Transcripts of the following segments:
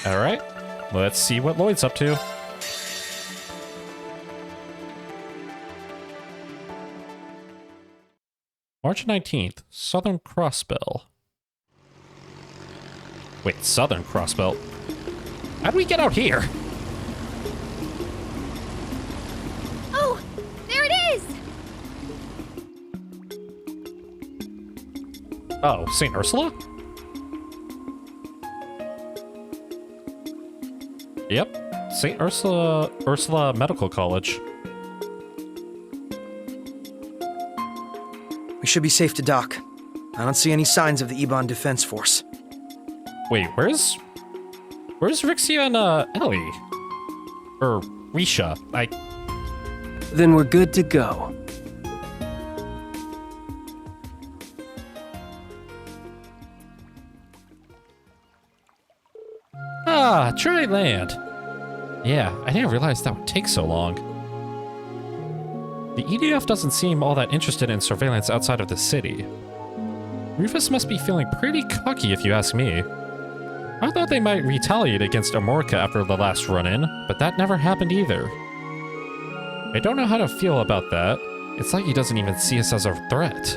Alright, let's see what Lloyd's up to. March 19th, Southern CROSSBELL. Wait, Southern CROSSBELL? How'd we get out here? Oh, there it is! Oh, St. Ursula? Yep, St. Ursula Medical College. We should be safe to dock. I don't see any signs of the Ebon Defense Force. Wait, where's Rixia and Ellie? Or Risha? Then we're good to go. Ah, dry land. Yeah, I didn't realize that would take so long. The EDF doesn't seem all that interested in surveillance outside of the city. Rufus must be feeling pretty cocky if you ask me. I thought they might retaliate against Amorca after the last run-in, but that never happened either. I don't know how to feel about that. It's like he doesn't even see us as a threat.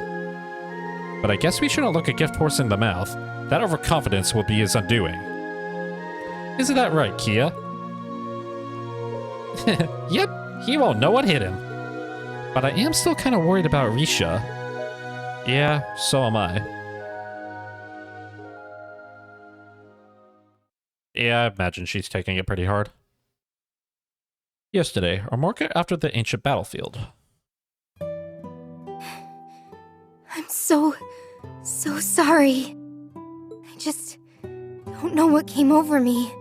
But I guess we shouldn't look a gift horse in the mouth. That overconfidence will be his undoing. Isn't that right, Kia? Yep, he won't know what hit him. But I am still kind of worried about Risha. Yeah, so am I. Yeah, I imagine she's taking it pretty hard. Yesterday, Amorca after the ancient battlefield. I'm so sorry. I just don't know what came over me.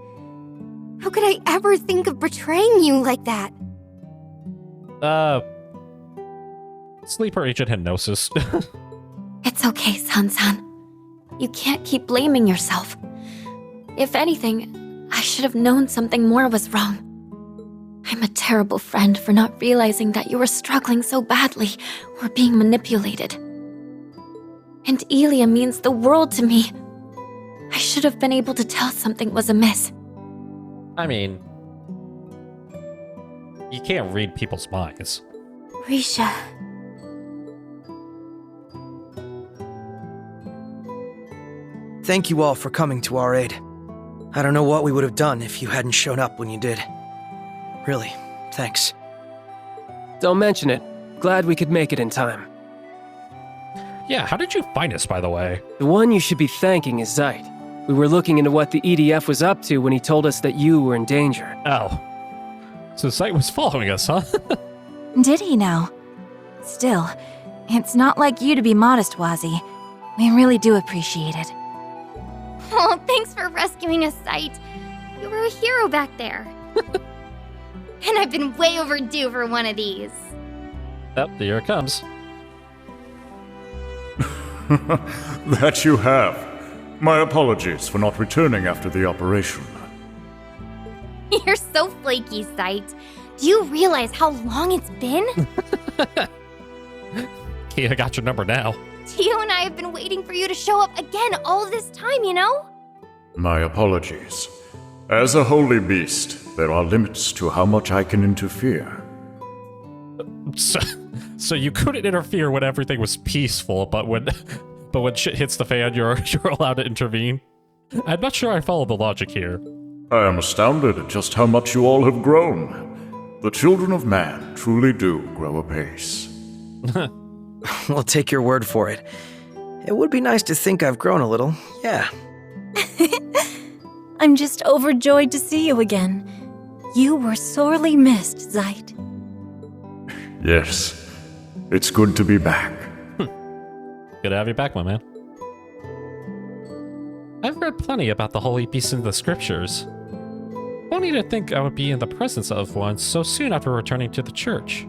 How could I ever think of betraying you like that? Sleeper agent hypnosis. It's okay, San-san. You can't keep blaming yourself. If anything, I should have known something more was wrong. I'm a terrible friend for not realizing that you were struggling so badly or being manipulated. And Elia means the world to me. I should have been able to tell something was amiss. I mean, you can't read people's minds. Risha. Thank you all for coming to our aid. I don't know what we would have done if you hadn't shown up when you did. Really, thanks. Don't mention it. Glad we could make it in time. Yeah, how did you find us, by the way? The one you should be thanking is Zeit. We were looking into what the EDF was up to when he told us that you were in danger. Oh. So Zeit was following us, huh? Did he now? Still, it's not like you to be modest, Wazy. We really do appreciate it. Oh, thanks for rescuing us, Sight. You were a hero back there. And I've been way overdue for one of these. Yep, here it comes. That you have. My apologies for not returning after the operation. You're so flaky, Sight. Do you realize how long it's been? Kia got your number now. Tio and I have been waiting for you to show up again all this time, you know? My apologies. As a holy beast, there are limits to how much I can interfere. So you couldn't interfere when everything was peaceful, but when shit hits the fan, you're allowed to intervene? I'm not sure I follow the logic here. I am astounded at just how much you all have grown. The children of man truly do grow apace. We'll take your word for it. It would be nice to think I've grown a little, yeah. I'm just overjoyed to see you again. You were sorely missed, Zeit. Yes, it's good to be back. Good to have you back, my man. I've read plenty about the holy beasts in the scriptures. Funny to think I would be in the presence of one so soon after returning to the church.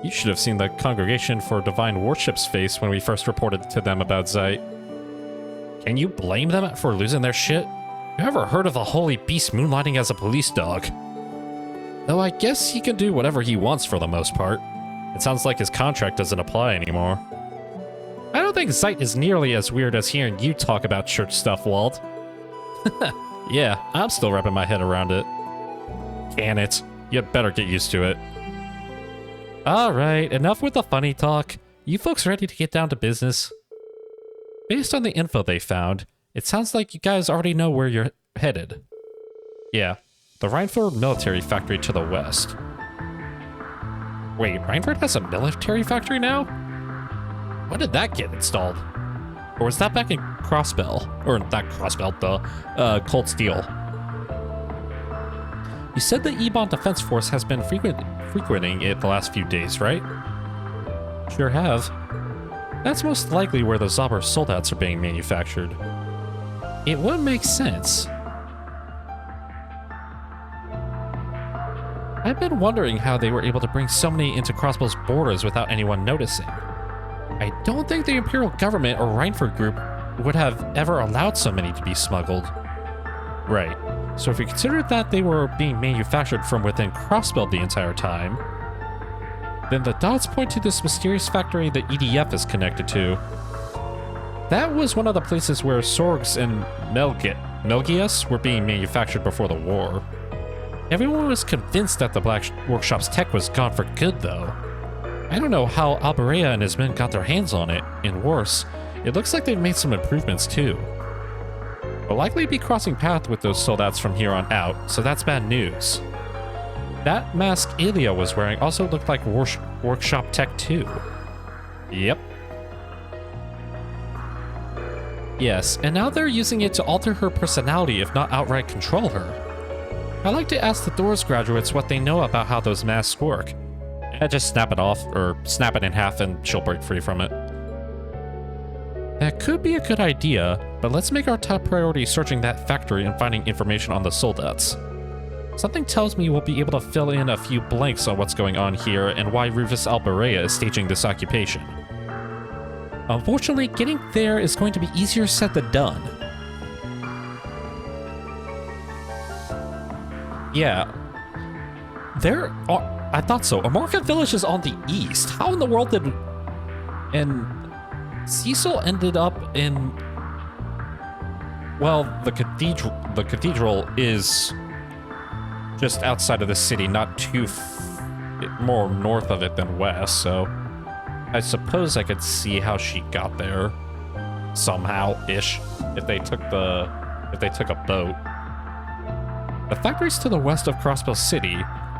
You should have seen the Congregation for Divine Worship's face when we first reported to them about Zeit. Can you blame them for losing their shit? You ever heard of the holy beast moonlighting as a police dog? Though I guess he can do whatever he wants for the most part. It sounds like his contract doesn't apply anymore. I don't think Zeit is nearly as weird as hearing you talk about church stuff, Walt. Yeah, I'm still wrapping my head around it. Can it? You better get used to it. Alright, enough with the funny talk. You folks ready to get down to business? Based on the info they found, it sounds like you guys already know where you're headed. Yeah, the Reinford military factory to the west. Wait, Reinford has a military factory now? When did that get installed? Or was that back in CROSSBELL? Or not CROSSBELL, Cold Steel. You said the Ebon Defense Force has been frequenting it the last few days, right? Sure have. That's most likely where the Zauber soldats are being manufactured. It would make sense. I've been wondering how they were able to bring so many into CROSSBELL'S borders without anyone noticing. I don't think the Imperial government or Reinford group would have ever allowed so many to be smuggled. Right. So if you consider that they were being manufactured from within CROSSBELL the entire time, then the dots point to this mysterious factory the EDF is connected to. That was one of the places where Sorgs and Melgius were being manufactured before the war. Everyone was convinced that the Black Workshop's tech was gone for good, though. I don't know how Alberea and his men got their hands on it, and worse, it looks like they've made some improvements too. We'll likely be crossing paths with those soldats from here on out, so that's bad news. That mask Alia was wearing also looked like workshop tech too. Yep. Yes, and now they're using it to alter her personality if not outright control her. I'd like to ask the Doors graduates what they know about how those masks work. Just snap it off, or snap it in half and she'll break free from it. That could be a good idea, but let's make our top priority searching that factory and finding information on the soldats. Something tells me we'll be able to fill in a few blanks on what's going on here and why Rufus Alberea is staging this occupation. Unfortunately, getting there is going to be easier said than done. Yeah. I thought so. Amorca Village is on the east. How in the world did... And Cecil ended up in... Well, the cathedral is just outside of the city, not too more north of it than west, so I suppose I could see how she got there somehow-ish if they took a boat. The factory's to the west of CROSSBELL City,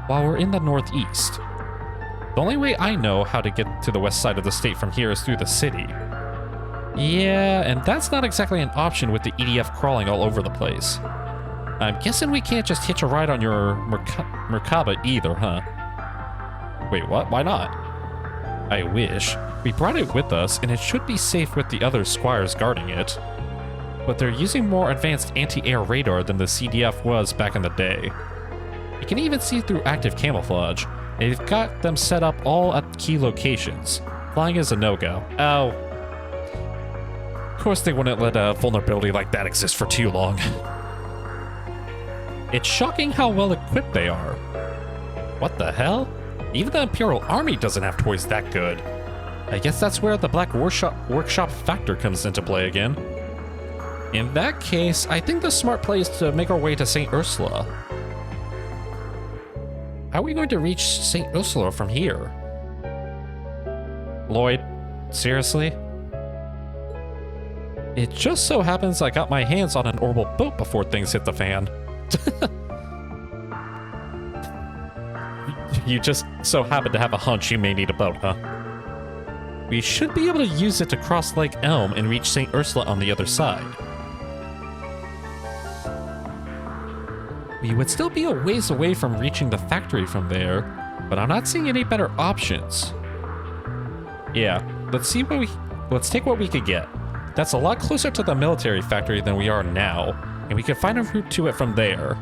while we're in the northeast. The only way I know how to get to the west side of the state from here is through the city. Yeah, and that's not exactly an option with the EDF crawling all over the place. I'm guessing we can't just hitch a ride on your Merkaba either, huh? Wait, what? Why not? I wish. We brought it with us, and it should be safe with the other squires guarding it. But they're using more advanced anti-air radar than the CDF was back in the day. You can even see through active camouflage, and they've got them set up all at key locations. Flying is a no-go. Oh. Of course they wouldn't let a vulnerability like that exist for too long. It's shocking how well equipped they are. What the hell? Even the Imperial Army doesn't have toys that good. I guess that's where the Black Workshop factor comes into play again. In that case, I think the smart play is to make our way to St. Ursula. How are we going to reach St. Ursula from here? Lloyd, seriously? It just so happens I got my hands on an orbital boat before things hit the fan. You just so happen to have a hunch you may need a boat, huh? We should be able to use it to cross Lake Elm and reach St. Ursula on the other side. We would still be a ways away from reaching the factory from there, but I'm not seeing any better options. Yeah, let's take what we could get. That's a lot closer to the military factory than we are now, and we can find a route to it from there.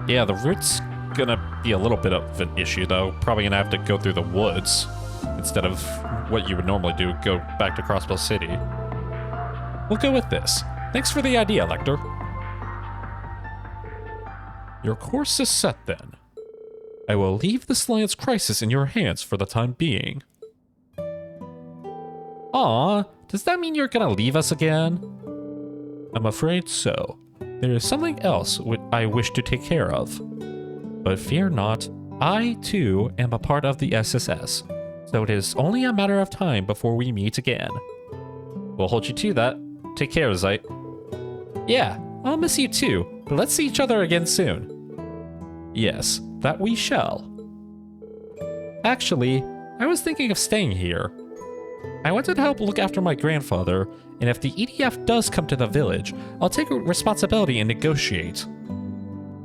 Yeah, the route's gonna be a little bit of an issue, though. Probably gonna have to go through the woods instead of what you would normally do, go back to CROSSBELL City. We'll go with this. Thanks for the idea, Lecter. Your course is set, then. I will leave this Alliance crisis in your hands for the time being. Aw, does that mean you're gonna leave us again? I'm afraid so. There is something else I wish to take care of. But fear not, I too am a part of the SSS, so it is only a matter of time before we meet again. We'll hold you to that. Take care, Zeit. Yeah, I'll miss you too, but let's see each other again soon. Yes, that we shall. Actually, I was thinking of staying here. I wanted to help look after my grandfather, and if the EDF does come to the village, I'll take responsibility and negotiate.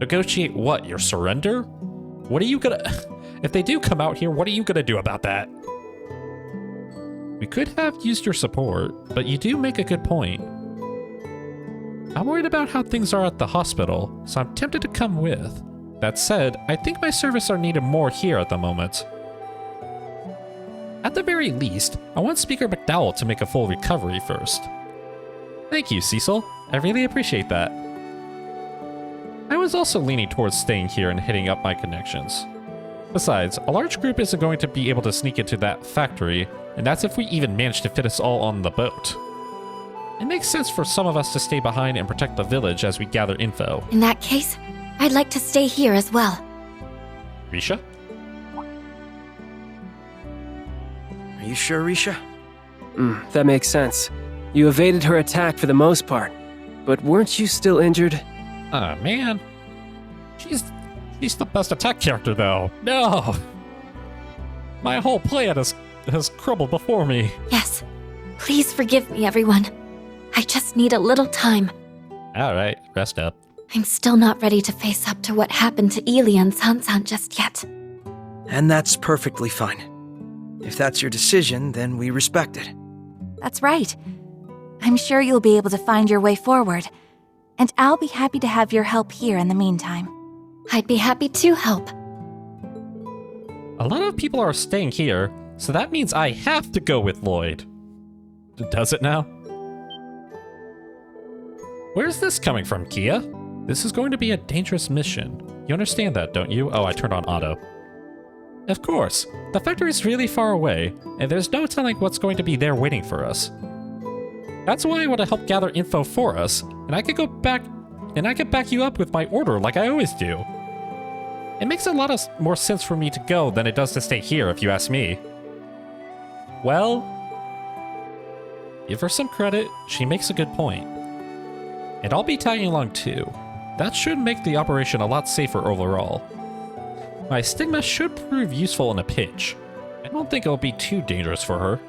Negotiate what? Your surrender? What are you gonna... If they do come out here, what are you gonna do about that? We could have used your support, but you do make a good point. I'm worried about how things are at the hospital, so I'm tempted to come with. That said, I think my services are needed more here at the moment. At the very least, I want Speaker McDowell to make a full recovery first. Thank you, Cecil. I really appreciate that. I was also leaning towards staying here and hitting up my connections. Besides, a large group isn't going to be able to sneak into that factory, and that's if we even manage to fit us all on the boat. It makes sense for some of us to stay behind and protect the village as we gather info. In that case, I'd like to stay here as well. Risha? Are you sure, Risha? That makes sense. You evaded her attack for the most part. But weren't you still injured? Ah, man. She's the best attack character, though. No! My whole plan has crumbled before me. Yes. Please forgive me, everyone. I just need a little time. Alright, rest up. I'm still not ready to face up to what happened to Ili and Sansan just yet. And that's perfectly fine. If that's your decision, then we respect it. That's right. I'm sure you'll be able to find your way forward. And I'll be happy to have your help here in the meantime. I'd be happy to help. A lot of people are staying here, so that means I have to go with Lloyd. Does it now? Where's this coming from, Kia? This is going to be a dangerous mission. You understand that, don't you? Oh, I turned on auto. Of course. The factory is really far away, and there's no telling what's going to be there waiting for us. That's why I want to help gather info for us, and I could go back, and I could back you up with my order like I always do. It makes a lot of more sense for me to go than it does to stay here, if you ask me. Well, give her some credit, she makes a good point. And I'll be tagging along too. That should make the operation a lot safer overall. My stigma should prove useful in a pinch. I don't think it'll be too dangerous for her.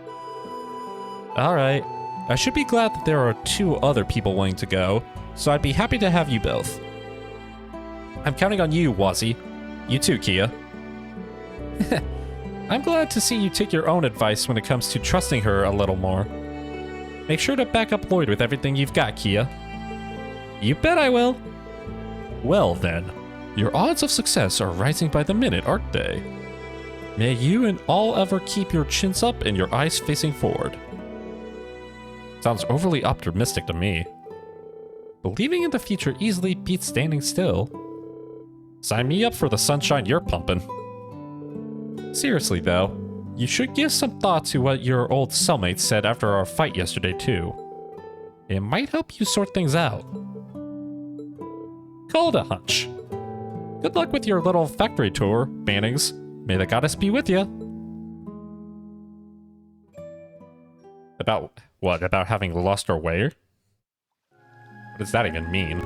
Alright, I should be glad that there are 2 other people willing to go, so I'd be happy to have you both. I'm counting on you, Wazy. You too, Kia. I'm glad to see you take your own advice when it comes to trusting her a little more. Make sure to back up Lloyd with everything you've got, Kia. You bet I will. Well then, your odds of success are rising by the minute, aren't they? May you and all ever keep your chins up and your eyes facing forward. Sounds overly optimistic to me. Believing in the future easily beats standing still. Sign me up for the sunshine you're pumping. Seriously though, you should give some thought to what your old cellmate said after our fight yesterday too. It might help you sort things out. Call it a hunch. Good luck with your little factory tour, Bannings. May the goddess be with you. About what? About having lost our way? What does that even mean?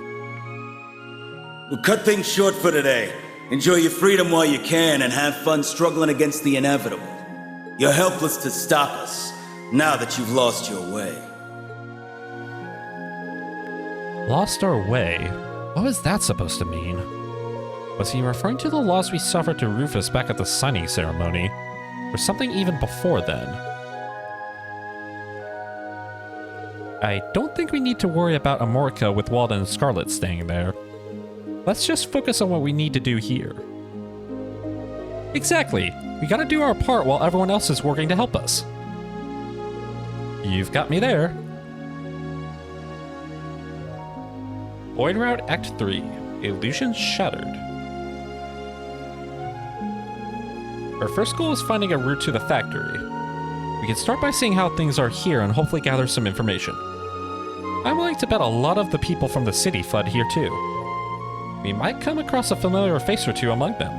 We'll cut things short for today. Enjoy your freedom while you can and have fun struggling against the inevitable. You're helpless to stop us, now that you've lost your way. Lost our way? What was that supposed to mean? Was he referring to the loss we suffered to Rufus back at the signing ceremony? Or something even before then? I don't think we need to worry about Amorica with Walden and Scarlet staying there. Let's just focus on what we need to do here. Exactly! We gotta do our part while everyone else is working to help us. You've got me there. Void Route Act 3. Illusion Shattered. Our first goal is finding a route to the factory. We can start by seeing how things are here and hopefully gather some information. I'm willing to bet a lot of the people from the city fled here too. We might come across a familiar face or two among them.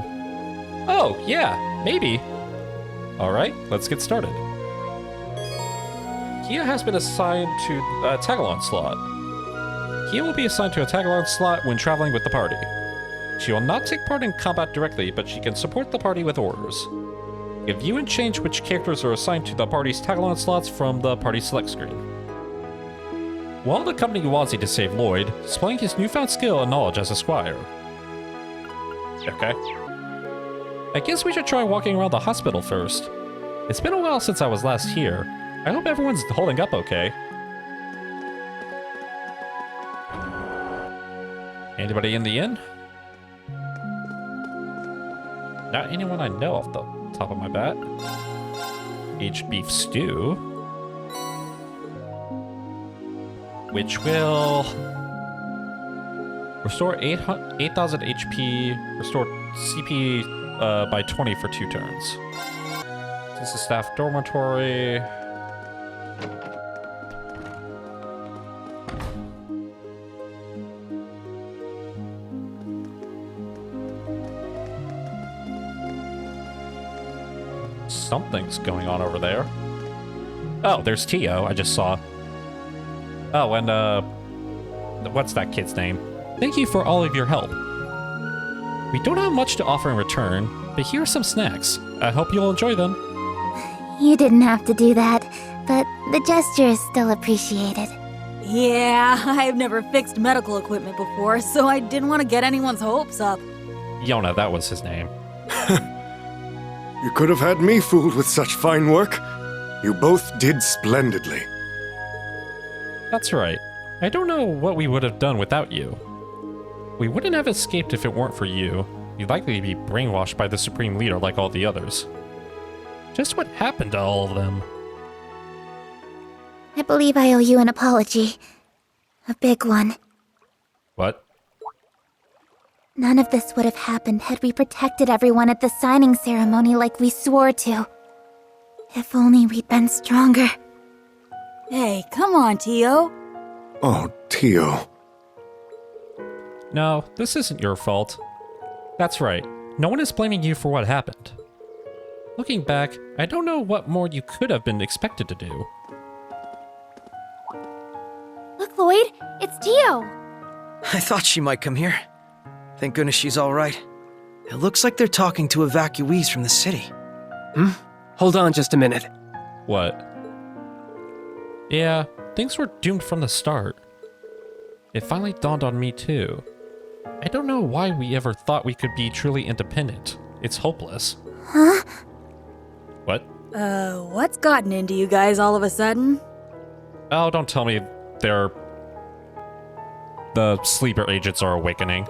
Oh, yeah, maybe. Alright, let's get started. Kia has been assigned to a tag-along slot. Kia will be assigned to a tag-along slot when traveling with the party. She will not take part in combat directly, but she can support the party with orders. You can view and change which characters are assigned to the party's tag-along slots from the party select screen. While accompanying Wazy to save Lloyd, displaying his newfound skill and knowledge as a squire. Okay. I guess we should try walking around the hospital first. It's been a while since I was last here. I hope everyone's holding up okay. Anybody in the inn? Not anyone I know off the top of my bat. Aged beef stew. Which will restore 8,000 HP, restore CP by 20 for 2 turns. This is staff dormitory. Something's going on over there. Oh, there's Tio, I just saw. Oh, and what's that kid's name? Thank you for all of your help. We don't have much to offer in return, but here are some snacks. I hope you'll enjoy them. You didn't have to do that, but the gesture is still appreciated. Yeah, I've never fixed medical equipment before, so I didn't want to get anyone's hopes up. Yona, that was his name. You could have had me fooled with such fine work. You both did splendidly. That's right. I don't know what we would have done without you. We wouldn't have escaped if it weren't for you. You'd likely be brainwashed by the Supreme Leader like all the others. Just what happened to all of them? I believe I owe you an apology. A big one. What? None of this would have happened had we protected everyone at the signing ceremony like we swore to. If only we'd been stronger. Hey, come on, Tio. Oh, Tio. No, this isn't your fault. That's right. No one is blaming you for what happened. Looking back, I don't know what more you could have been expected to do. Look, Lloyd, it's Tio. I thought she might come here. Thank goodness she's all right. It looks like they're talking to evacuees from the city. Hold on just a minute. What? Yeah, things were doomed from the start. It finally dawned on me too. I don't know why we ever thought we could be truly independent. It's hopeless. Huh? What? What's gotten into you guys all of a sudden? Oh, don't tell me the sleeper agents are awakening.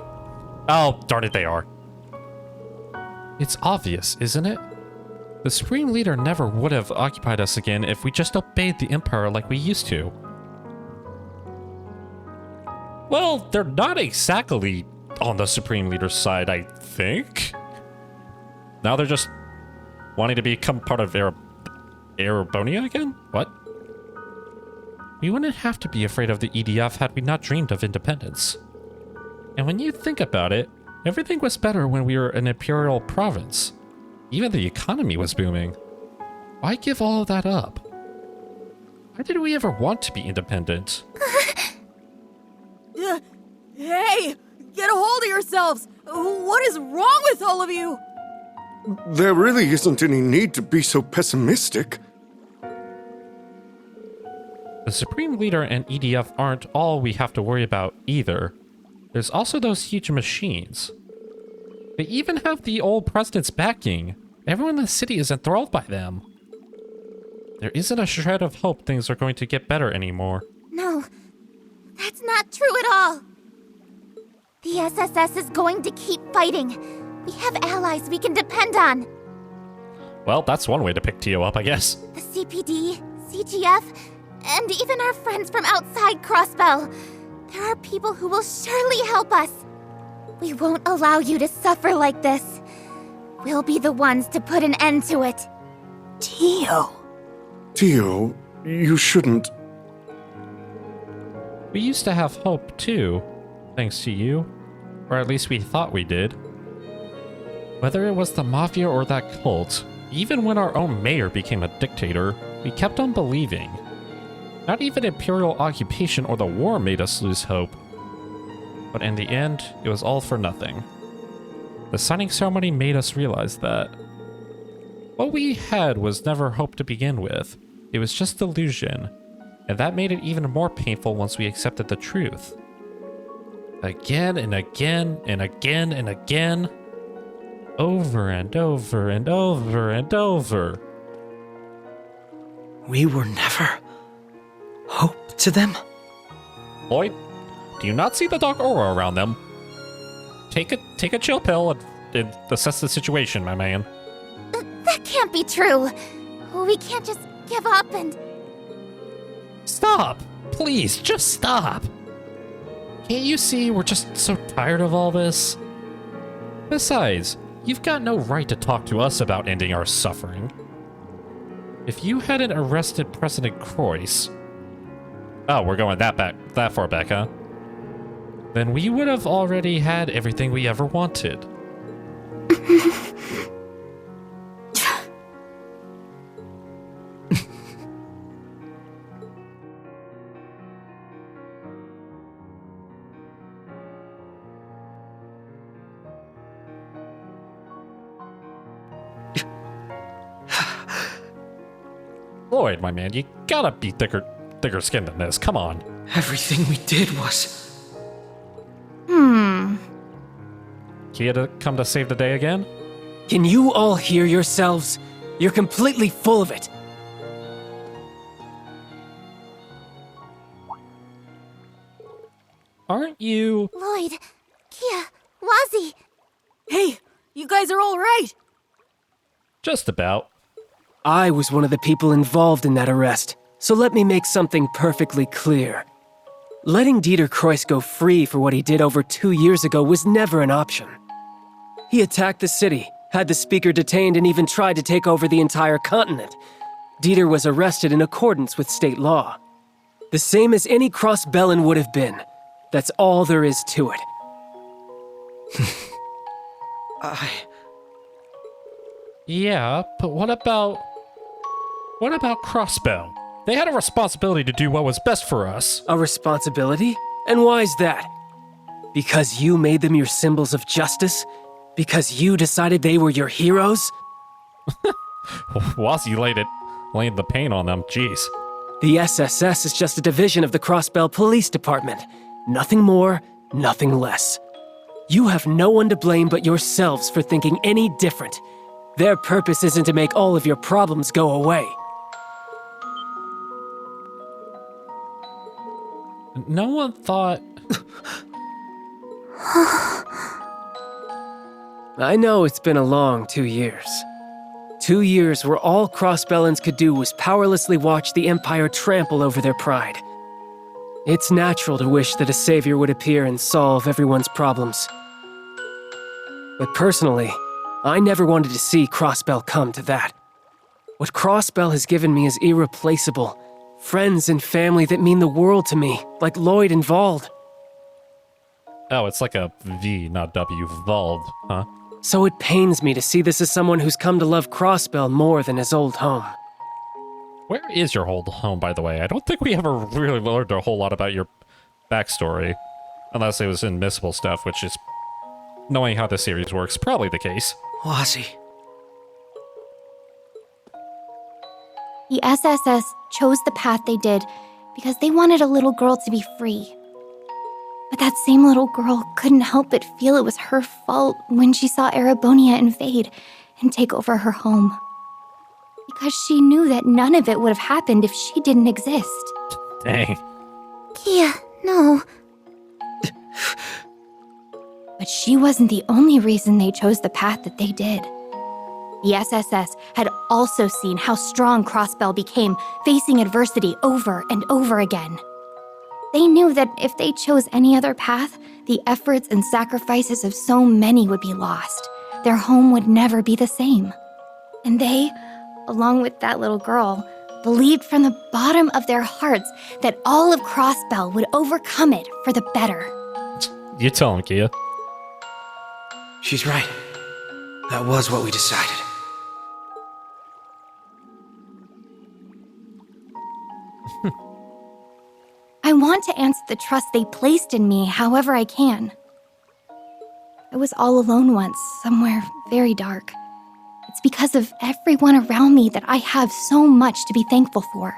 Oh, darn it, they are. It's obvious, isn't it? The Supreme Leader never would have occupied us again if we just obeyed the Empire like we used to. Well, they're not exactly on the Supreme Leader's side, I think. Now they're just wanting to become part of Erebonia again? What? We wouldn't have to be afraid of the EDF had we not dreamed of independence. And when you think about it, everything was better when we were an imperial province. Even the economy was booming. Why give all of that up? Why did we ever want to be independent? Hey! Get a hold of yourselves! What is wrong with all of you? There really isn't any need to be so pessimistic. The Supreme Leader and EDF aren't all we have to worry about either. There's also those huge machines. They even have the old president's backing. Everyone in the city is enthralled by them. There isn't a shred of hope things are going to get better anymore. No, that's not true at all. The SSS is going to keep fighting. We have allies we can depend on. Well, that's one way to pick Tio up, I guess. The CPD, CGF, and even our friends from outside CROSSBELL. There are people who will surely help us. We won't allow you to suffer like this. We'll be the ones to put an end to it. Tio. Tio, you shouldn't. We used to have hope, too, thanks to you. Or at least we thought we did. Whether it was the Mafia or that cult, even when our own mayor became a dictator, we kept on believing. Not even imperial occupation or the war made us lose hope. But in the end, it was all for nothing. The signing ceremony made us realize that what we had was never hope to begin with. It was just delusion. And that made it even more painful once we accepted the truth. Again and again and again and again. Over and over and over and over. We were never hope to them? Lloyd, do you not see the dark aura around them? Take a chill pill and assess the situation, my man. That can't be true. We can't just give up and... Stop! Please, just stop! Can't you see we're just so tired of all this? Besides, you've got no right to talk to us about ending our suffering. If you hadn't arrested President Croix... Oh, we're going that far back, huh? Then we would have already had everything we ever wanted. Lloyd, my man, you gotta be thicker skinned than this. Come on. Everything we did was... Kia to come to save the day again? Can you all hear yourselves? You're completely full of it. Aren't you... Lloyd, Kia, Wazy. Hey, you guys are all right. Just about. I was one of the people involved in that arrest, so let me make something perfectly clear. Letting Dieter Croix go free for what he did over 2 years ago was never an option. He attacked the city, had the speaker detained, and even tried to take over the entire continent. Dieter was arrested in accordance with state law. The same as any CROSSBELL'N would have been. That's all there is to it. Yeah, but what about CROSSBELL? They had a responsibility to do what was best for us. A responsibility? And why's that? Because you made them your symbols of justice? Because you decided they were your heroes? Wazy laid the pain on them, jeez. The SSS is just a division of the CROSSBELL Police Department. Nothing more, nothing less. You have no one to blame but yourselves for thinking any different. Their purpose isn't to make all of your problems go away. No one thought... I know it's been a long 2 years. 2 years where all CROSSBELL'Ns could do was powerlessly watch the Empire trample over their pride. It's natural to wish that a savior would appear and solve everyone's problems. But personally, I never wanted to see CROSSBELL come to that. What CROSSBELL has given me is irreplaceable. Friends and family that mean the world to me, like Lloyd and Vald. Oh, it's like a V, not W, Vald, huh? So it pains me to see this as someone who's come to love CROSSBELL more than his old home. Where is your old home, by the way? I don't think we ever really learned a whole lot about your backstory. Unless it was in missable stuff, which is, knowing how the series works, probably the case. Wazy. The SSS chose the path they did because they wanted a little girl to be free. But that same little girl couldn't help but feel it was her fault when she saw Erebonia invade and take over her home. Because she knew that none of it would have happened if she didn't exist. Dang. Kia, no. But she wasn't the only reason they chose the path that they did. The SSS had also seen how strong CROSSBELL became, facing adversity over and over again. They knew that if they chose any other path, the efforts and sacrifices of so many would be lost. Their home would never be the same. And they, along with that little girl, believed from the bottom of their hearts that all of CROSSBELL would overcome it for the better. You tell him, Kia. She's right. That was what we decided. I want to answer the trust they placed in me however I can. I was all alone once, somewhere very dark. It's because of everyone around me that I have so much to be thankful for.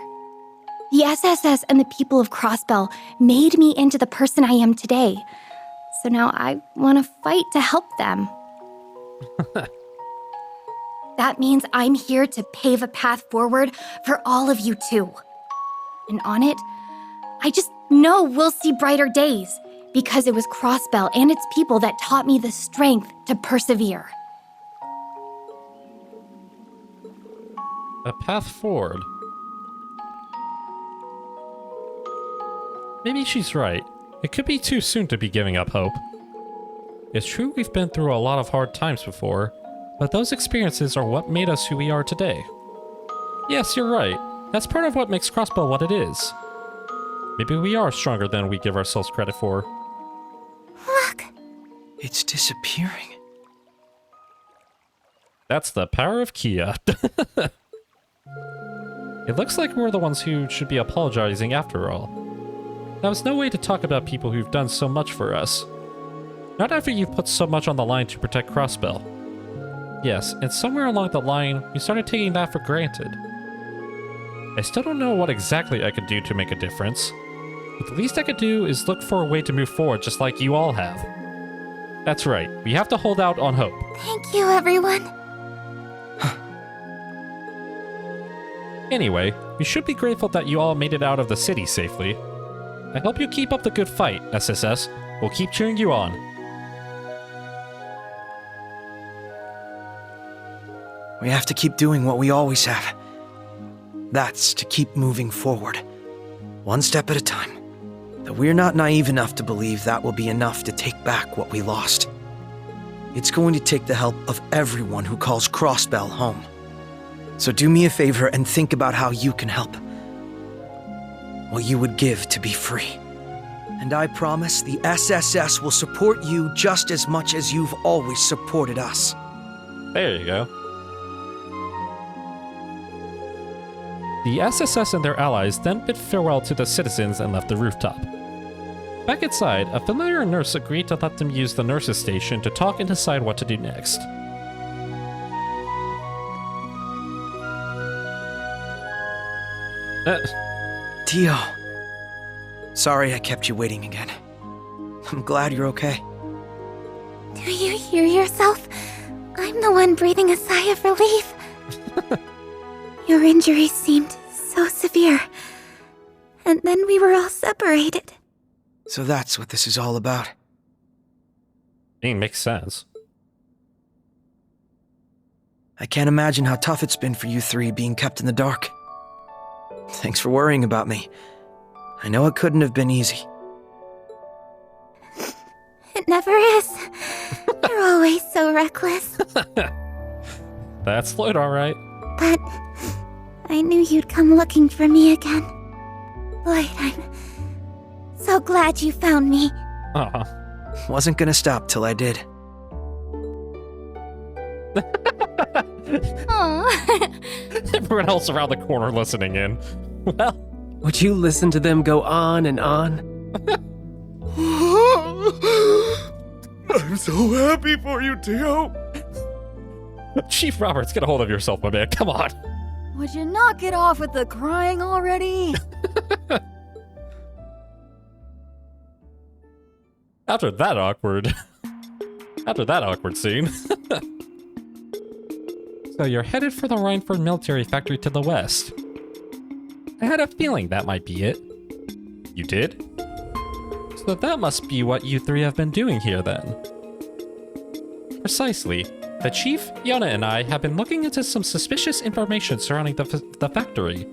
The SSS and the people of CROSSBELL made me into the person I am today. So now I want to fight to help them. That means I'm here to pave a path forward for all of you too. And on it, I just know we'll see brighter days, because it was CROSSBELL and its people that taught me the strength to persevere. A path forward. Maybe she's right. It could be too soon to be giving up hope. It's true we've been through a lot of hard times before, but those experiences are what made us who we are today. Yes, you're right. That's part of what makes CROSSBELL what it is. Maybe we are stronger than we give ourselves credit for. Look! It's disappearing. That's the power of Kia. It looks like we're the ones who should be apologizing after all. That was no way to talk about people who've done so much for us. Not after you've put so much on the line to protect CROSSBELL. Yes, and somewhere along the line, we started taking that for granted. I still don't know what exactly I could do to make a difference, but the least I could do is look for a way to move forward just like you all have. That's right, we have to hold out on hope. Thank you, everyone. Anyway, we should be grateful that you all made it out of the city safely. I hope you keep up the good fight, SSS. We'll keep cheering you on. We have to keep doing what we always have. That's to keep moving forward, one step at a time. Though we're not naive enough to believe that will be enough to take back what we lost. It's going to take the help of everyone who calls CROSSBELL home. So do me a favor and think about how you can help. What you would give to be free. And I promise the SSS will support you just as much as you've always supported us. There you go. The SSS and their allies then bid farewell to the citizens and left the rooftop. Back inside, a familiar nurse agreed to let them use the nurse's station to talk and decide what to do next. Tio. Sorry I kept you waiting again. I'm glad you're okay. Do you hear yourself? I'm the one breathing a sigh of relief. Your injuries seemed so severe. And then we were all separated. So that's what this is all about. It makes sense. I can't imagine how tough it's been for you three being kept in the dark. Thanks for worrying about me. I know it couldn't have been easy. It never is. You're always so reckless. That's Lloyd, alright. But I knew you'd come looking for me again. Lloyd, I'm so glad you found me. Wasn't gonna stop till I did. Everyone else around the corner listening in. Well, would you listen to them go on and on? I'm so happy for you, Tio. Chief Roberts, get a hold of yourself, my man. Come on. Would you knock it off with the crying already? After that awkward scene. So you're headed for the Rhineford military factory to the west. I had a feeling that might be it. You did? So that must be what you three have been doing here then. Precisely. The Chief, Yona, and I have been looking into some suspicious information surrounding the factory.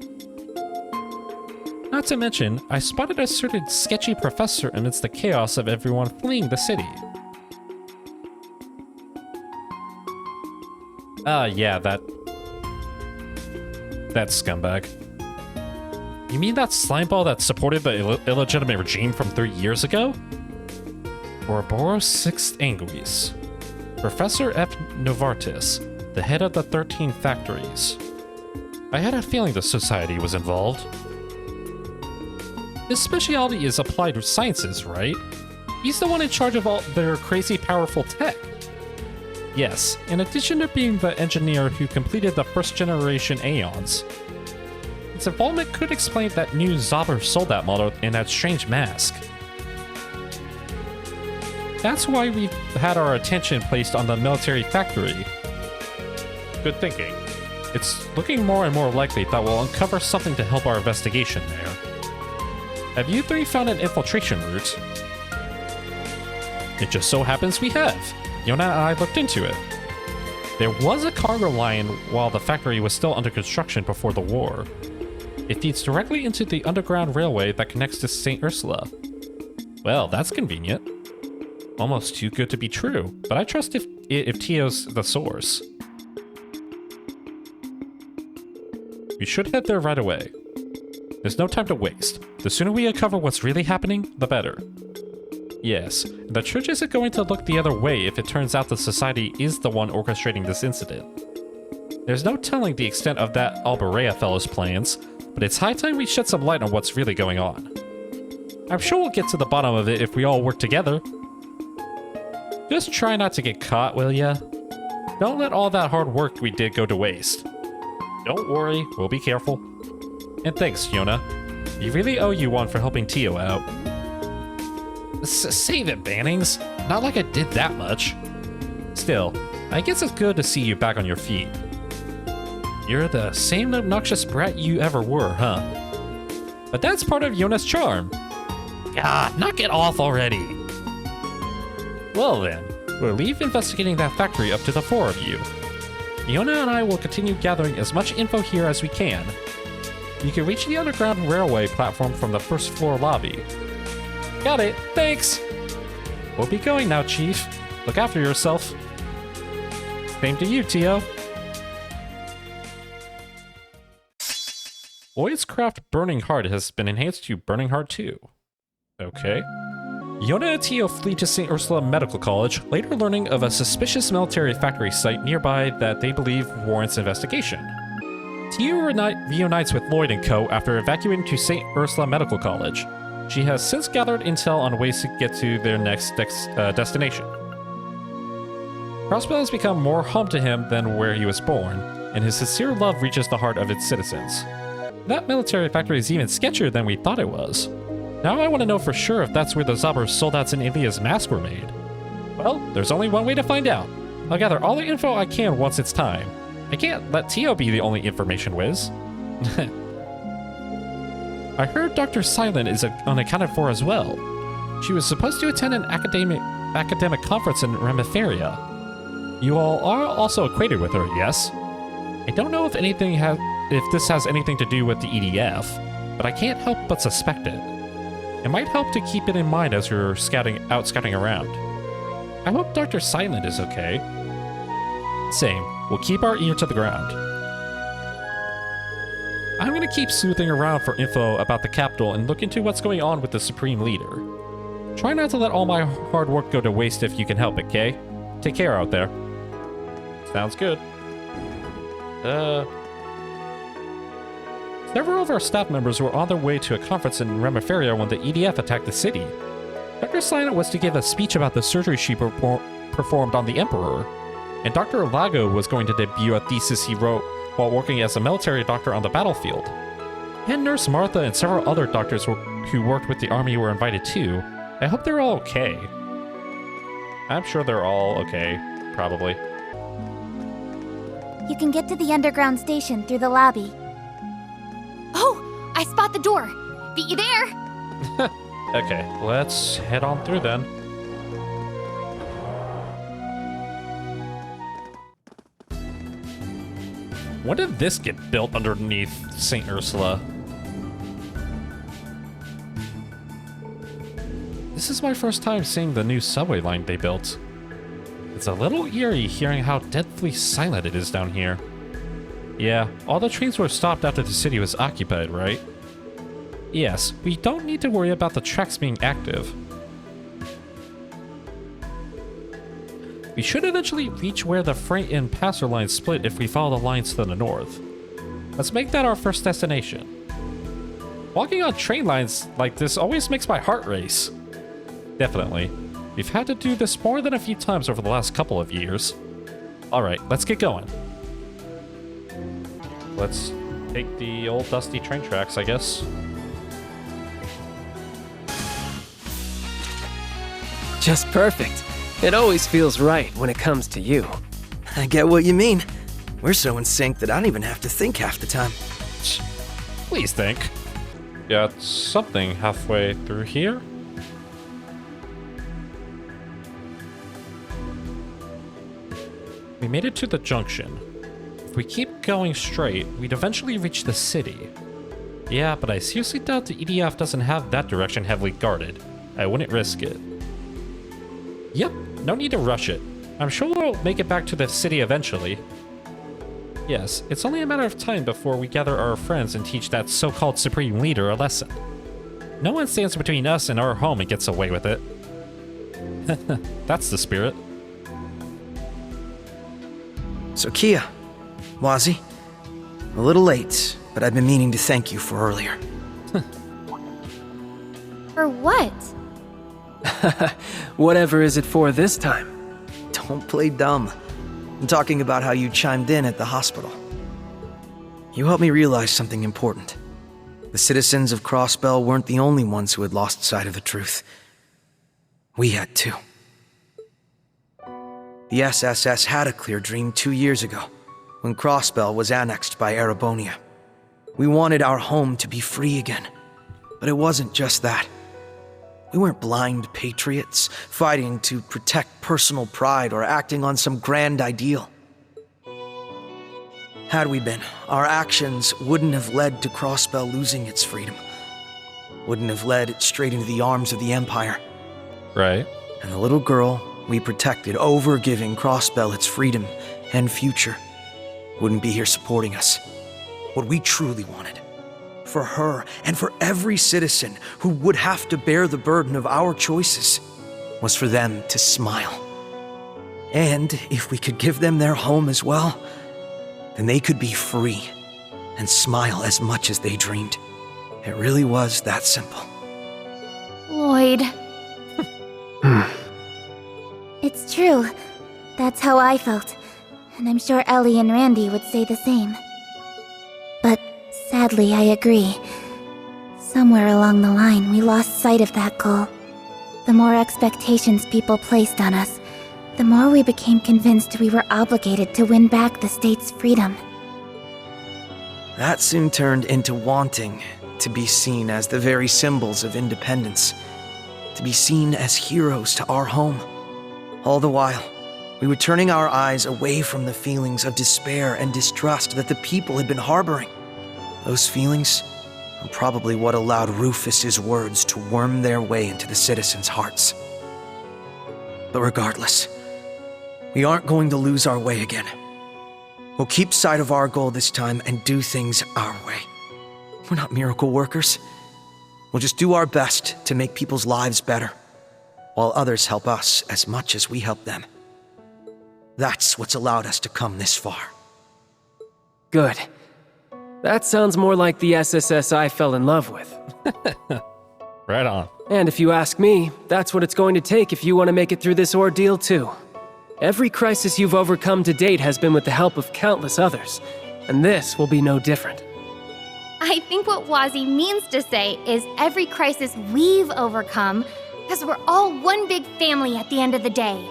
Not to mention, I spotted a certain sketchy professor amidst the chaos of everyone fleeing the city. Yeah, that scumbag. You mean that slime ball that supported the illegitimate regime from 3 years ago? Ouroboros 6th Anguis. Professor F. Novartis, the head of the 13 factories. I had a feeling the society was involved. His specialty is applied sciences, right? He's the one in charge of all their crazy powerful tech. Yes, in addition to being the engineer who completed the first generation Aeons. Its involvement could explain that new Zobber soldat model in that strange mask. That's why we've had our attention placed on the military factory. Good thinking. It's looking more and more likely that we'll uncover something to help our investigation there. Have you three found an infiltration route? It just so happens we have. Yona and I looked into it. There was a cargo line while the factory was still under construction before the war. It feeds directly into the underground railway that connects to St. Ursula. Well, that's convenient. Almost too good to be true, but I trust if Tio's the source. We should head there right away. There's no time to waste. The sooner we uncover what's really happening, the better. Yes, the church isn't going to look the other way if it turns out the society is the one orchestrating this incident. There's no telling the extent of that Alberea fellow's plans, but it's high time we shed some light on what's really going on. I'm sure we'll get to the bottom of it if we all work together. Just try not to get caught, will ya? Don't let all that hard work we did go to waste. Don't worry, we'll be careful. And thanks, Yona. We really owe you one for helping Tio out. Save it, Bannings. Not like I did that much. Still, I guess it's good to see you back on your feet. You're the same obnoxious brat you ever were, huh? But that's part of Yona's charm. God, knock it off already. Well then, we'll leave investigating that factory up to the four of you. Yona and I will continue gathering as much info here as we can. You can reach the underground railway platform from the first floor lobby. Got it, thanks! We'll be going now, Chief. Look after yourself. Same to you, Tio. Lloyd's craft Burning Heart has been enhanced to Burning Heart 2. Okay. Yona and Tio flee to St. Ursula Medical College, later learning of a suspicious military factory site nearby that they believe warrants investigation. Tio reunites with Lloyd and co. after evacuating to St. Ursula Medical College. She has since gathered intel on ways to get to their next destination. CROSSBELL has become more home to him than where he was born, and his sincere love reaches the heart of its citizens. That military factory is even sketchier than we thought it was. Now I want to know for sure if that's where the Zobber soldats in Ilia's mask were made. Well, there's only one way to find out. I'll gather all the info I can once it's time. I can't let Tio be the only information whiz. I heard Dr. Silent is unaccounted for as well. She was supposed to attend an academic conference in Reverie. You all are also acquainted with her, yes? I don't know if this has anything to do with the EDF, but I can't help but suspect it. It might help to keep it in mind as you're scouting around. I hope Dr. Silent is okay. Same, we'll keep our ear to the ground. I'm gonna keep sleuthing around for info about the capital and look into what's going on with the Supreme Leader. Try not to let all my hard work go to waste if you can help it, Kay? Take care out there. Sounds good. Several of our staff members were on their way to a conference in Reverie when the EDF attacked the city. Dr. Silent was to give a speech about the surgery she performed on the Emperor, and Dr. Lago was going to debut a thesis he wrote while working as a military doctor on the battlefield. And Nurse Martha and several other doctors who worked with the army were invited too. I hope they're all okay. I'm sure they're all okay, probably. You can get to the underground station through the lobby. Oh, I spot the door. Beat you there. Okay, let's head on through then. When did this get built underneath St. Ursula? This is my first time seeing the new subway line they built. It's a little eerie hearing how deathly silent it is down here. Yeah, all the trains were stopped after the city was occupied, right? Yes, we don't need to worry about the tracks being active. We should eventually reach where the freight and passer lines split if we follow the lines to the north. Let's make that our first destination. Walking on train lines like this always makes my heart race. Definitely. We've had to do this more than a few times over the last couple of years. Alright, let's get going. Let's take the old dusty train tracks, I guess. Just perfect. It always feels right when it comes to you. I get what you mean. We're so in sync that I don't even have to think half the time. Please think. Got something halfway through here? We made it to the junction. If we keep going straight, we'd eventually reach the city. Yeah, but I seriously doubt the EDF doesn't have that direction heavily guarded. I wouldn't risk it. Yep, no need to rush it. I'm sure we'll make it back to the city eventually. Yes, it's only a matter of time before we gather our friends and teach that so-called supreme leader a lesson. No one stands between us and our home and gets away with it. That's the spirit. So Kia, Wazy, a little late, but I've been meaning to thank you for earlier. For what? Whatever is it for this time? Don't play dumb. I'm talking about how you chimed in at the hospital. You helped me realize something important. The citizens of CROSSBELL weren't the only ones who had lost sight of the truth. We had too. The SSS had a clear dream 2 years ago, when CROSSBELL was annexed by Erebonia. We wanted our home to be free again. But it wasn't just that. We weren't blind patriots, fighting to protect personal pride or acting on some grand ideal. Had we been, our actions wouldn't have led to CROSSBELL losing its freedom. Wouldn't have led it straight into the arms of the Empire. Right. And the little girl we protected over giving CROSSBELL its freedom and future wouldn't be here supporting us. What we truly wanted, for her and for every citizen who would have to bear the burden of our choices, was for them to smile. And if we could give them their home as well, then they could be free and smile as much as they dreamed. It really was that simple. Lloyd. It's true. That's how I felt. And I'm sure Ellie and Randy would say the same. But sadly, I agree. Somewhere along the line, we lost sight of that goal. The more expectations people placed on us, the more we became convinced we were obligated to win back the state's freedom. That soon turned into wanting to be seen as the very symbols of independence, to be seen as heroes to our home. All the while, we were turning our eyes away from the feelings of despair and distrust that the people had been harboring. Those feelings are probably what allowed Rufus's words to worm their way into the citizens' hearts. But regardless, we aren't going to lose our way again. We'll keep sight of our goal this time and do things our way. We're not miracle workers. We'll just do our best to make people's lives better, while others help us as much as we help them. That's what's allowed us to come this far. Good. That sounds more like the SSS I fell in love with. Right on. And if you ask me, that's what it's going to take if you want to make it through this ordeal too. Every crisis you've overcome to date has been with the help of countless others, and this will be no different. I think what Wazy means to say is every crisis we've overcome, because we're all one big family at the end of the day.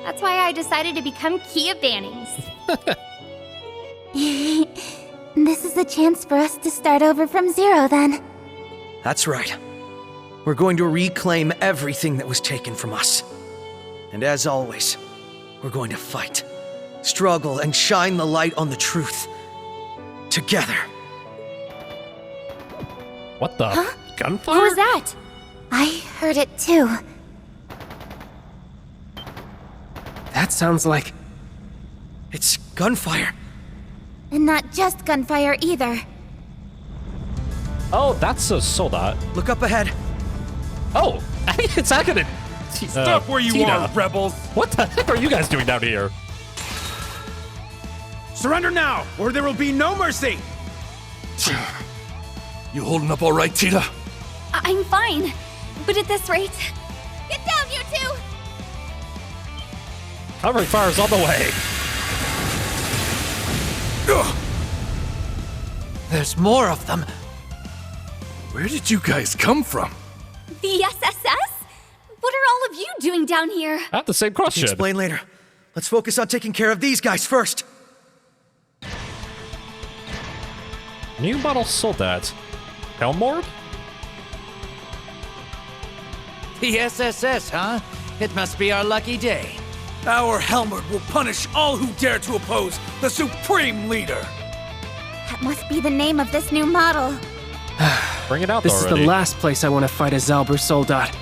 That's why I decided to become Kia Bannings. This is a chance for us to start over from zero, then. That's right. We're going to reclaim everything that was taken from us. And as always, we're going to fight, struggle, and shine the light on the truth. Together. What the? Huh? Gunfire? What was that? I heard it too. That sounds like... It's gunfire. And not just gunfire either. Oh, that's a soldat. Look up ahead. Oh, it's Akadin. Stop where you Tina. are, rebels! What the heck are you guys doing down here? Surrender now, or there will be no mercy! You holding up all right, Tita? I'm fine. But at this rate... Get down, you two! Covering fire's on the way. There's more of them. Where did you guys come from? The SSS? What are all of you doing down here? I have the same question. Explain later. Let's focus on taking care of these guys first. New model soldat. Helmord? The SSS, huh? It must be our lucky day. Our Helmut will punish all who dare to oppose the Supreme Leader! That must be the name of this new model. Bring it out This already. is the last place I want to fight a Zalber soldat.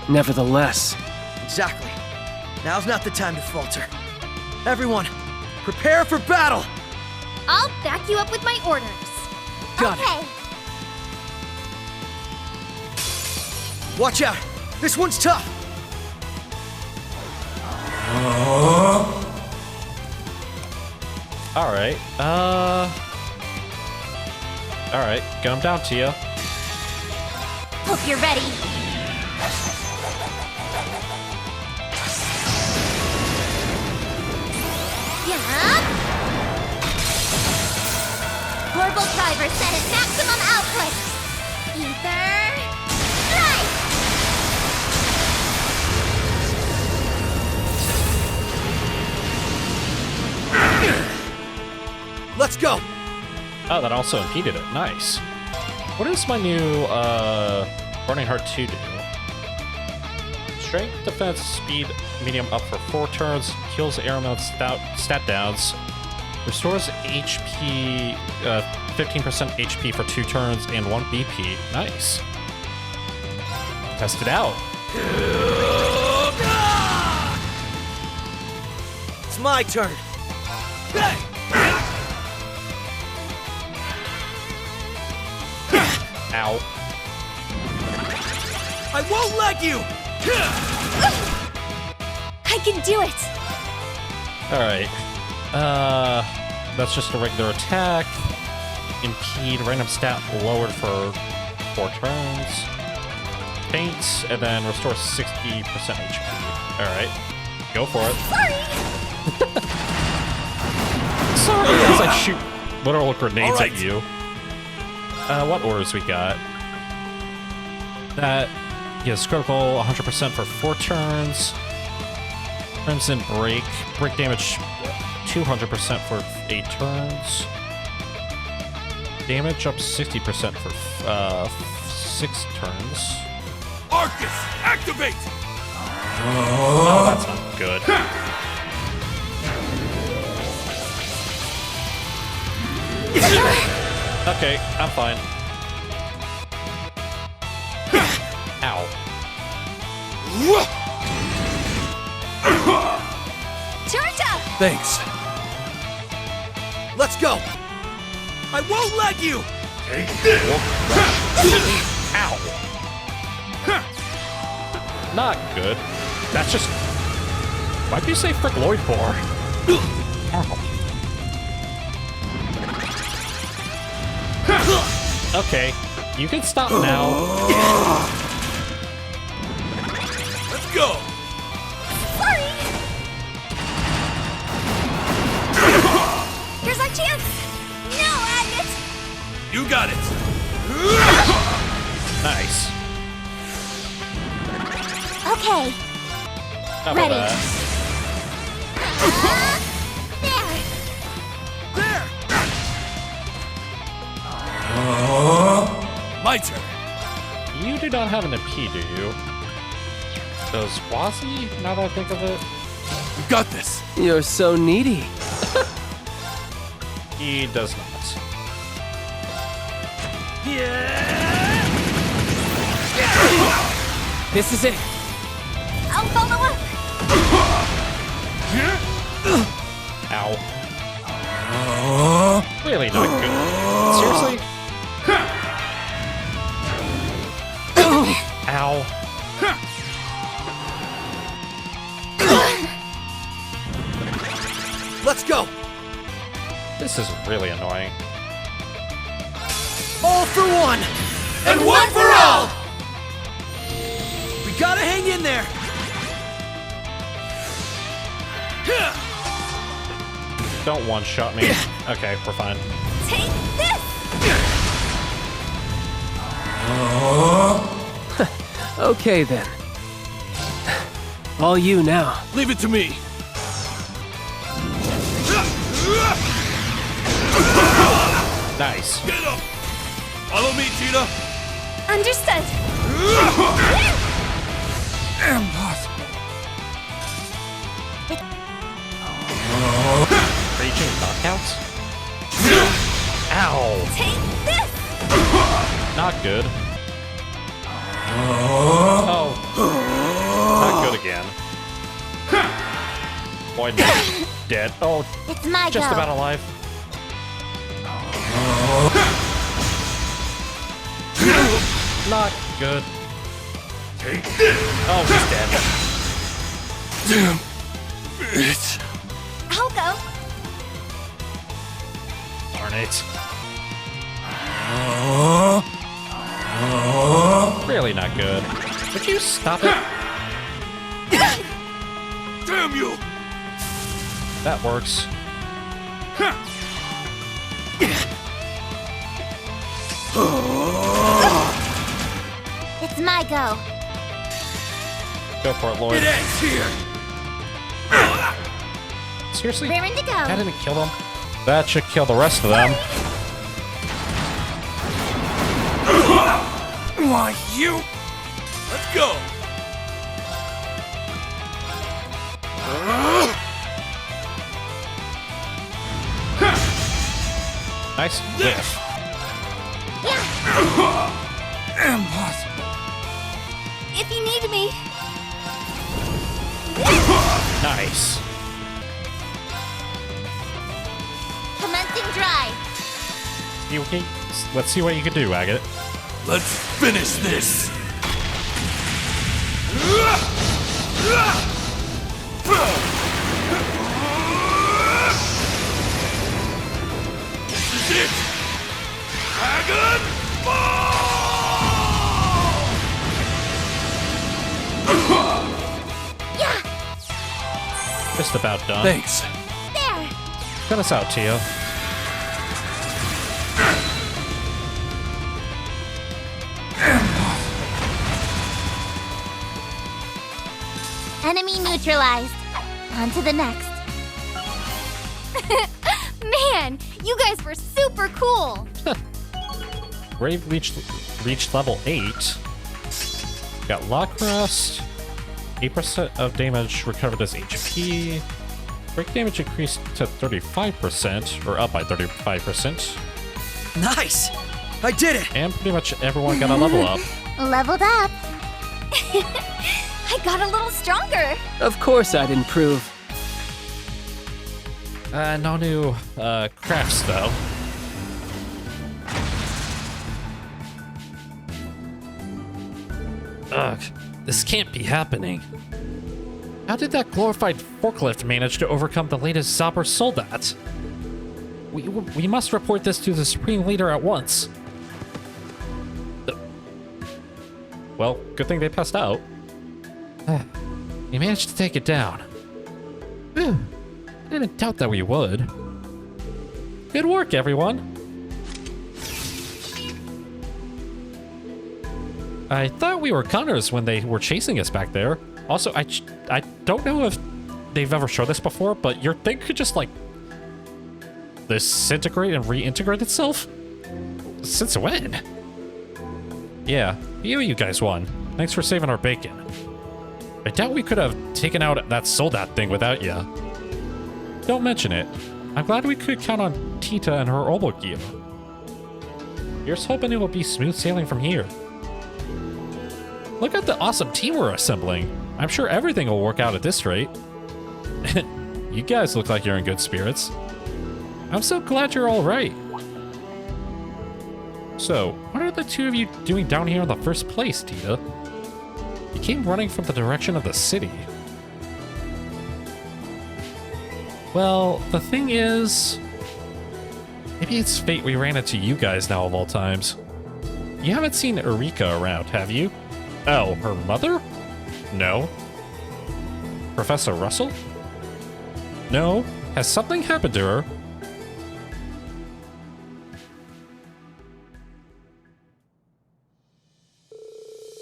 Nevertheless, Exactly. Now's not the time to falter. Everyone, prepare for battle! I'll back you up with my orders. Got it. Watch out! This one's tough! Alright, Alright, get him down to you. Hope you're ready. Yeah. Orbital driver set at maximum output. Ether. Strike! Let's go! Oh, that also impeded it. Nice. What does my new, Burning Heart 2 do? Strength, defense, speed, medium up for 4 turns, heals airmail stat downs, restores HP, 15% HP for 2 turns, and 1 BP. Nice. Test it out. It's my turn! Ow. I won't let you! I can do it. Alright. That's just a regular attack. Impede, random stat lowered for 4 turns. Faints, and then restores 60% HP. Alright. Go for it. Sorry, as I shoot literal grenades at you. What orders we got? That is critical 100% for 4 turns. Crimson break. Break damage 200% for 8 turns. Damage up 60% for 6 turns. Arcus, activate! Oh, that's not good. Okay, I'm fine. Ow. Charge up! Thanks. Let's go! I won't let you! Ow. Not good. That's just... Why'd you say frick Lloyd for? Ow. Okay, you can stop now. Let's go! Sorry! Here's our chance! No, Agate! You got it! Nice. Okay, How about ready. that? There! My turn. You do not have an MP, do you? Does Wazy, now that I think of it? You got this. you're so needy. He does not. This is it. I'll follow up! Ow. Really not good. Seriously? Ow. Let's go! This is really annoying. All for one! And one for all! We gotta hang in there! Don't one-shot me. Okay, we're fine. Take this! Okay then. All you now. Leave it to me! Nice. Get up! Follow me, Cheetah! Understood. Impossible. Raging knockouts? Ow! Take this! Not good. Oh. Not good again. Lloyd dead. Oh, It's my just go. about alive. Not good. Take this! Oh, he's dead. Damn it. I'll go. Darn it. Really not good. Would you stop it? Damn you! That works. It's my go. Go for it, Lloyd. It ends here! Seriously? Raring to go. That didn't kill them. That should kill the rest of them. Why, you? Let's go! Nice whiff. Impossible. If you need me. Nice. Commencing drive. Let's see what you can do, Agate. Let's finish this! This is it! Dragon Ball! Yeah. Just about done. Thanks. There. Cut us out, Tio. Enemy neutralized. On to the next. Man, you guys were super cool. Brave reached level 8. Got Lock Rust. 8% of damage recovered as HP. Break damage increased to 35%, or up by 35%. Nice! I did it! And pretty much everyone got a level up. Leveled up. I got a little stronger. Of course I'd improve. No new crafts though. Ugh, this can't be happening. How did that glorified forklift manage to overcome the latest Zopper Soldat? We must report this to the Supreme Leader at once. Well, good thing they passed out. You managed to take it down. Whew. I didn't doubt that we would. Good work, everyone. I thought we were gunners when they were chasing us back there. Also, I don't know if they've ever shown this before, but your thing could just, like, disintegrate and reintegrate itself? Since when? Yeah, you guys won. Thanks for saving our bacon. I doubt we could have taken out that Soldat thing without you. Don't mention it. I'm glad we could count on Tita and her Obogia. Here's hoping it will be smooth sailing from here. Look at the awesome team we're assembling. I'm sure everything will work out at this rate. You guys look like you're in good spirits. I'm so glad you're all right. So, what are the two of you doing down here in the first place, Tita? came running from the direction of the city. Well, the thing is... maybe it's fate we ran into you guys now of all times. You haven't seen Eureka around, have you? Oh, her mother? No. Professor Russell? No. Has something happened to her?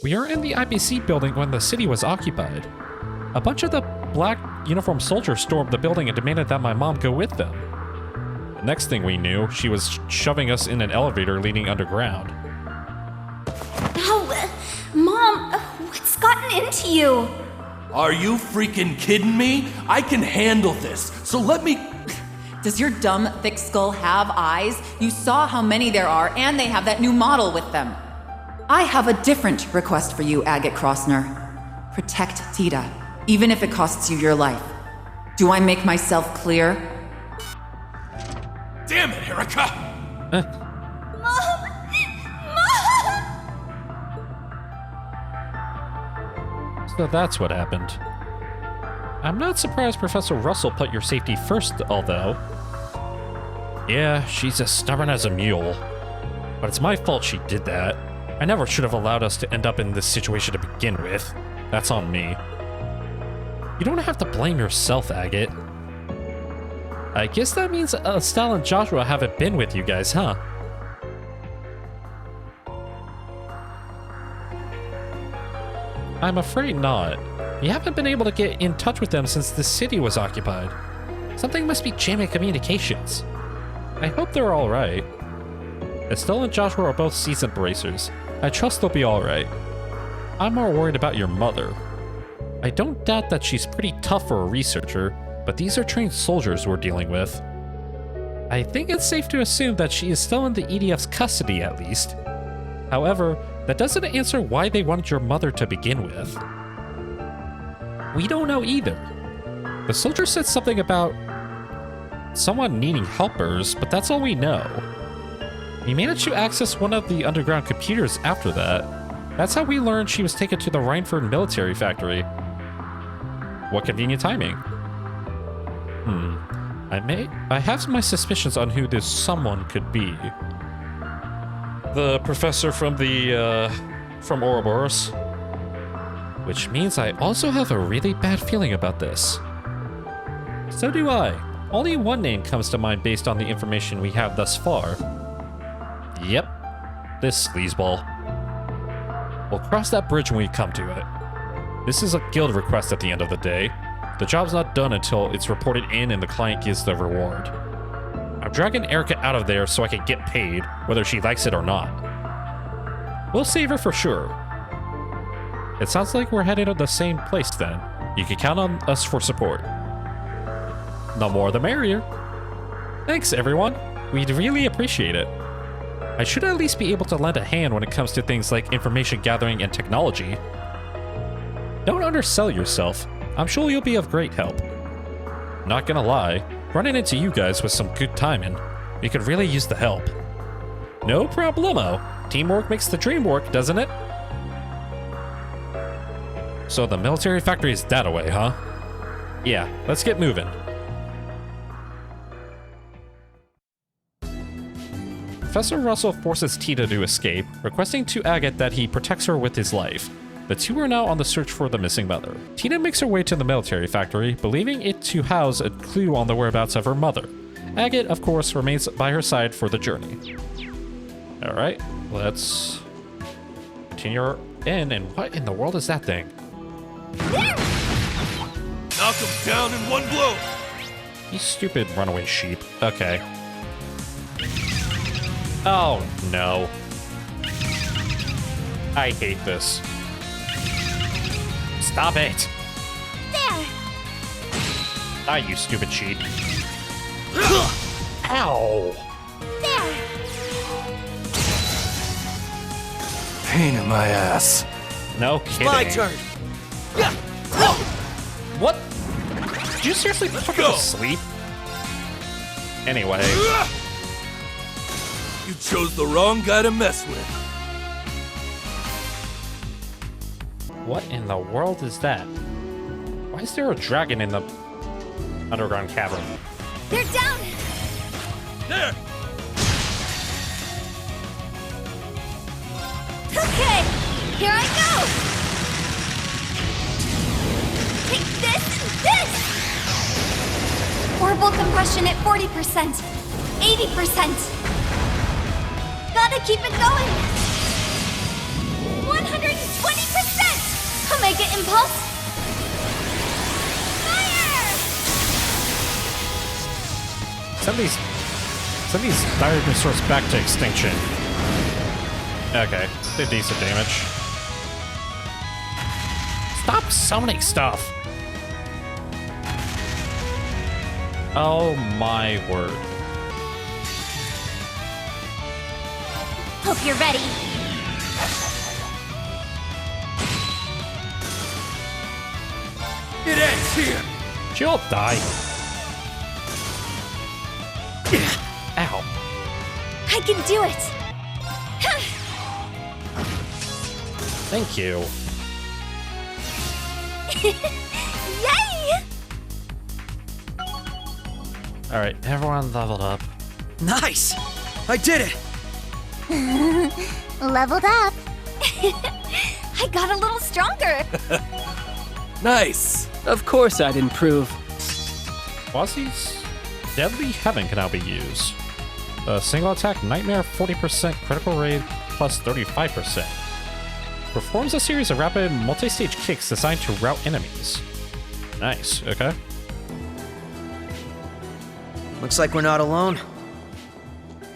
We are in the IPC building when the city was occupied. A bunch of the black uniformed soldiers stormed the building and demanded that my mom go with them. The next thing we knew, she was shoving us in an elevator leading underground. No, Mom, what's gotten into you? Are you freaking kidding me? I can handle this, so let me... Does your dumb, thick skull have eyes? You saw how many there are, and they have that new model with them. I have a different request for you, Agate Crossner. Protect Tita, even if it costs you your life. Do I make myself clear? Damn it, Erica! Mom! So that's what happened. I'm not surprised Professor Russell put your safety first, although. Yeah, she's as stubborn as a mule. But it's my fault she did that. I never should have allowed us to end up in this situation to begin with. That's on me. You don't have to blame yourself, Agate. I guess that means Estelle and Joshua haven't been with you guys, huh? I'm afraid not. You haven't been able to get in touch with them since the city was occupied. Something must be jamming communications. I hope they're alright. Estelle and Joshua are both seasoned bracers. I trust they'll be alright. I'm more worried about your mother. I don't doubt that she's pretty tough for a researcher, but these are trained soldiers we're dealing with. I think it's safe to assume that she is still in the EDF's custody at least. However, that doesn't answer why they wanted your mother to begin with. We don't know either. The soldier said something about someone needing helpers, but that's all we know. We managed to access one of the underground computers after that. That's how we learned she was taken to the Rhineford military factory. What convenient timing. I have my suspicions on who this someone could be. The professor from from Ouroboros. Which means I also have a really bad feeling about this. So do I. Only one name comes to mind based on the information we have thus far. Yep, this sleazeball. We'll cross that bridge when we come to it. This is a guild request at the end of the day. The job's not done until it's reported in and the client gives the reward. I'm dragging Erica out of there so I can get paid, whether she likes it or not. We'll save her for sure. It sounds like we're headed to the same place then. You can count on us for support. The more the merrier. Thanks, everyone. We'd really appreciate it. I should at least be able to lend a hand when it comes to things like information gathering and technology. Don't undersell yourself. I'm sure you'll be of great help. Not gonna lie, running into you guys was some good timing. We could really use the help. No problemo. Teamwork makes the dream work, doesn't it? So the military factory is that away, huh? Yeah, let's get moving. Professor Russell forces Tita to escape, requesting to Agate that he protects her with his life. The two are now on the search for the missing mother. Tita makes her way to the military factory, believing it to house a clue on the whereabouts of her mother. Agate, of course, remains by her side for the journey. Alright, let's continue in. And what in the world is that thing? Knock him down in one blow! You stupid runaway sheep. Okay. Oh, no. I hate this. Stop it! There! Ah, you stupid sheep. Ow! There! Pain in my ass. No kidding. My turn! What? Did you seriously put her to sleep? Anyway. You chose the wrong guy to mess with. What in the world is that? Why is there a dragon in the underground cavern? They're down! There! Okay, here I go! Take this and this! Orbital compression at 40%, 80%. Gotta keep it going! 120%! Omega Impulse! Fire! Send these dinosaurs back to extinction. Okay, did decent damage. Stop summoning stuff! Oh my word. Hope you're ready. It ends here! She'll die. Ow. I can do it! Thank you. Yay! Alright, everyone leveled up. Nice! I did it! Leveled up. I got a little stronger. Nice! Of course I'd improve. Wazy's Deadly Heaven can now be used. A single attack Nightmare 40% critical rate plus 35%. Performs a series of rapid multi-stage kicks designed to rout enemies. Nice, okay. Looks like we're not alone.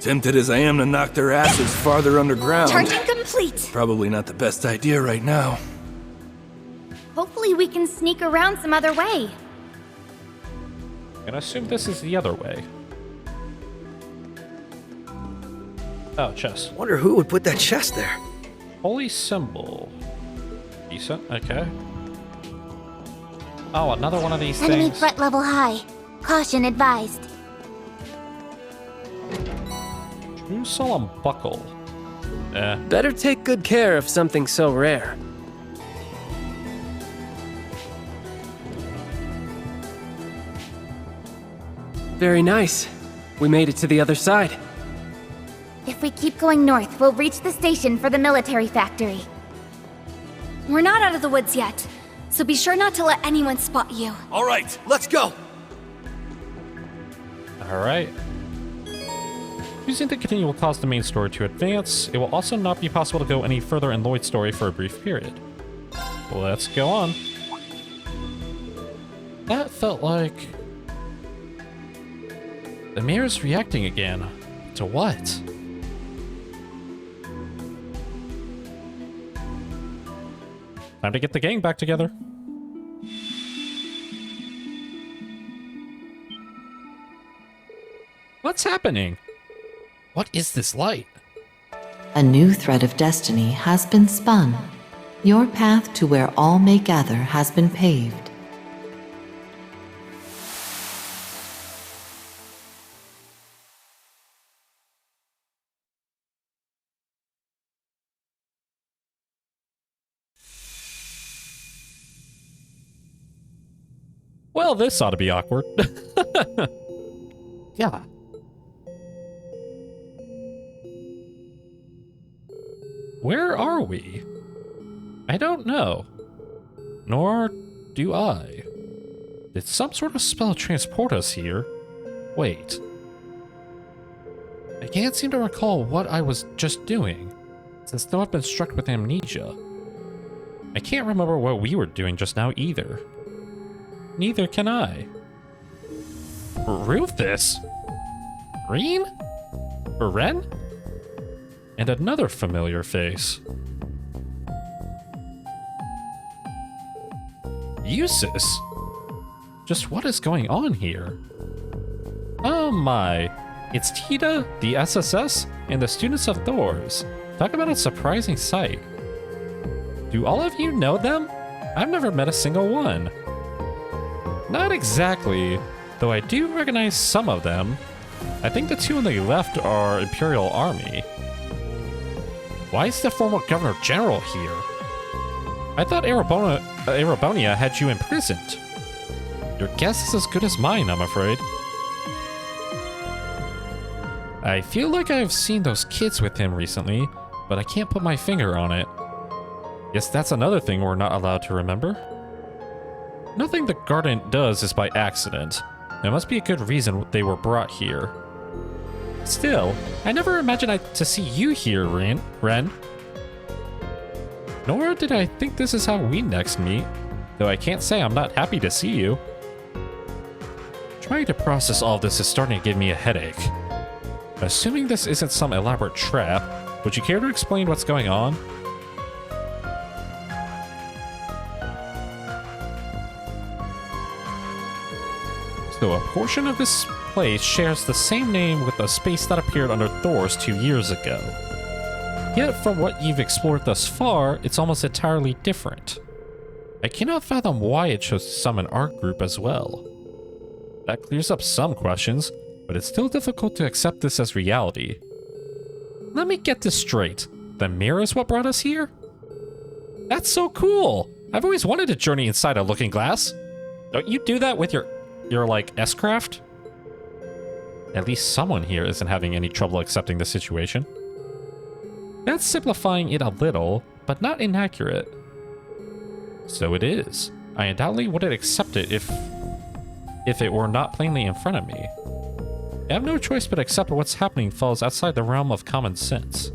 Tempted as I am to knock their asses farther underground. Charging complete. Probably not the best idea right now. Hopefully we can sneak around some other way. And I assume this is the other way. Oh, chest. Wonder who would put that chest there. Holy symbol. Decent, okay. Oh, another one of these Enemy things. threat level high. Caution advised. True Solemn Buckle. Better take good care of something so rare. Very nice. We made it to the other side. If we keep going north, we'll reach the station for the military factory. We're not out of the woods yet, so be sure not to let anyone spot you. All right, let's go! Alright. Using the continue will cause the main story to advance. It will also not be possible to go any further in Lloyd's story for a brief period. Let's go on. That felt like... the mirror's reacting again. To what? Time to get the gang back together. What's happening? What is this light? A new thread of destiny has been spun. Your path to where all may gather has been paved. Well, this ought to be awkward. Yeah. Where are we? I don't know. Nor do I. Did some sort of spell transport us here? Wait. I can't seem to recall what I was just doing, since though I've been struck with amnesia. I can't remember what we were doing just now either. Neither can I. Rufus? Green? Ren? And another familiar face. Eustace? Just what is going on here? Oh my. It's Tita, the SSS, and the students of Thor's. Talk about a surprising sight. Do all of you know them? I've never met a single one. Not exactly, though I do recognize some of them. I think the two on the left are Imperial Army. Why is the former Governor General here? I thought Arabonia had you imprisoned. Your guess is as good as mine, I'm afraid. I feel like I've seen those kids with him recently, but I can't put my finger on it. Guess that's another thing we're not allowed to remember. Nothing the garden does is by accident. There must be a good reason they were brought here. Still, I never imagined to see you here, Ren. Nor did I think this is how we next meet, though I can't say I'm not happy to see you. Trying to process all this is starting to give me a headache. Assuming this isn't some elaborate trap, would you care to explain what's going on? So a portion of this place shares the same name with the space that appeared under Thor's 2 years ago. Yet from what you've explored thus far, it's almost entirely different. I cannot fathom why it chose to summon our group as well. That clears up some questions, but it's still difficult to accept this as reality. Let me get this straight. The mirror is what brought us here? That's so cool! I've always wanted to journey inside a looking glass. Don't you do that with your like, S-craft? At least someone here isn't having any trouble accepting the situation. That's simplifying it a little, but not inaccurate. So it is. I undoubtedly wouldn't accept it if it were not plainly in front of me. I have no choice but accept what's happening falls outside the realm of common sense.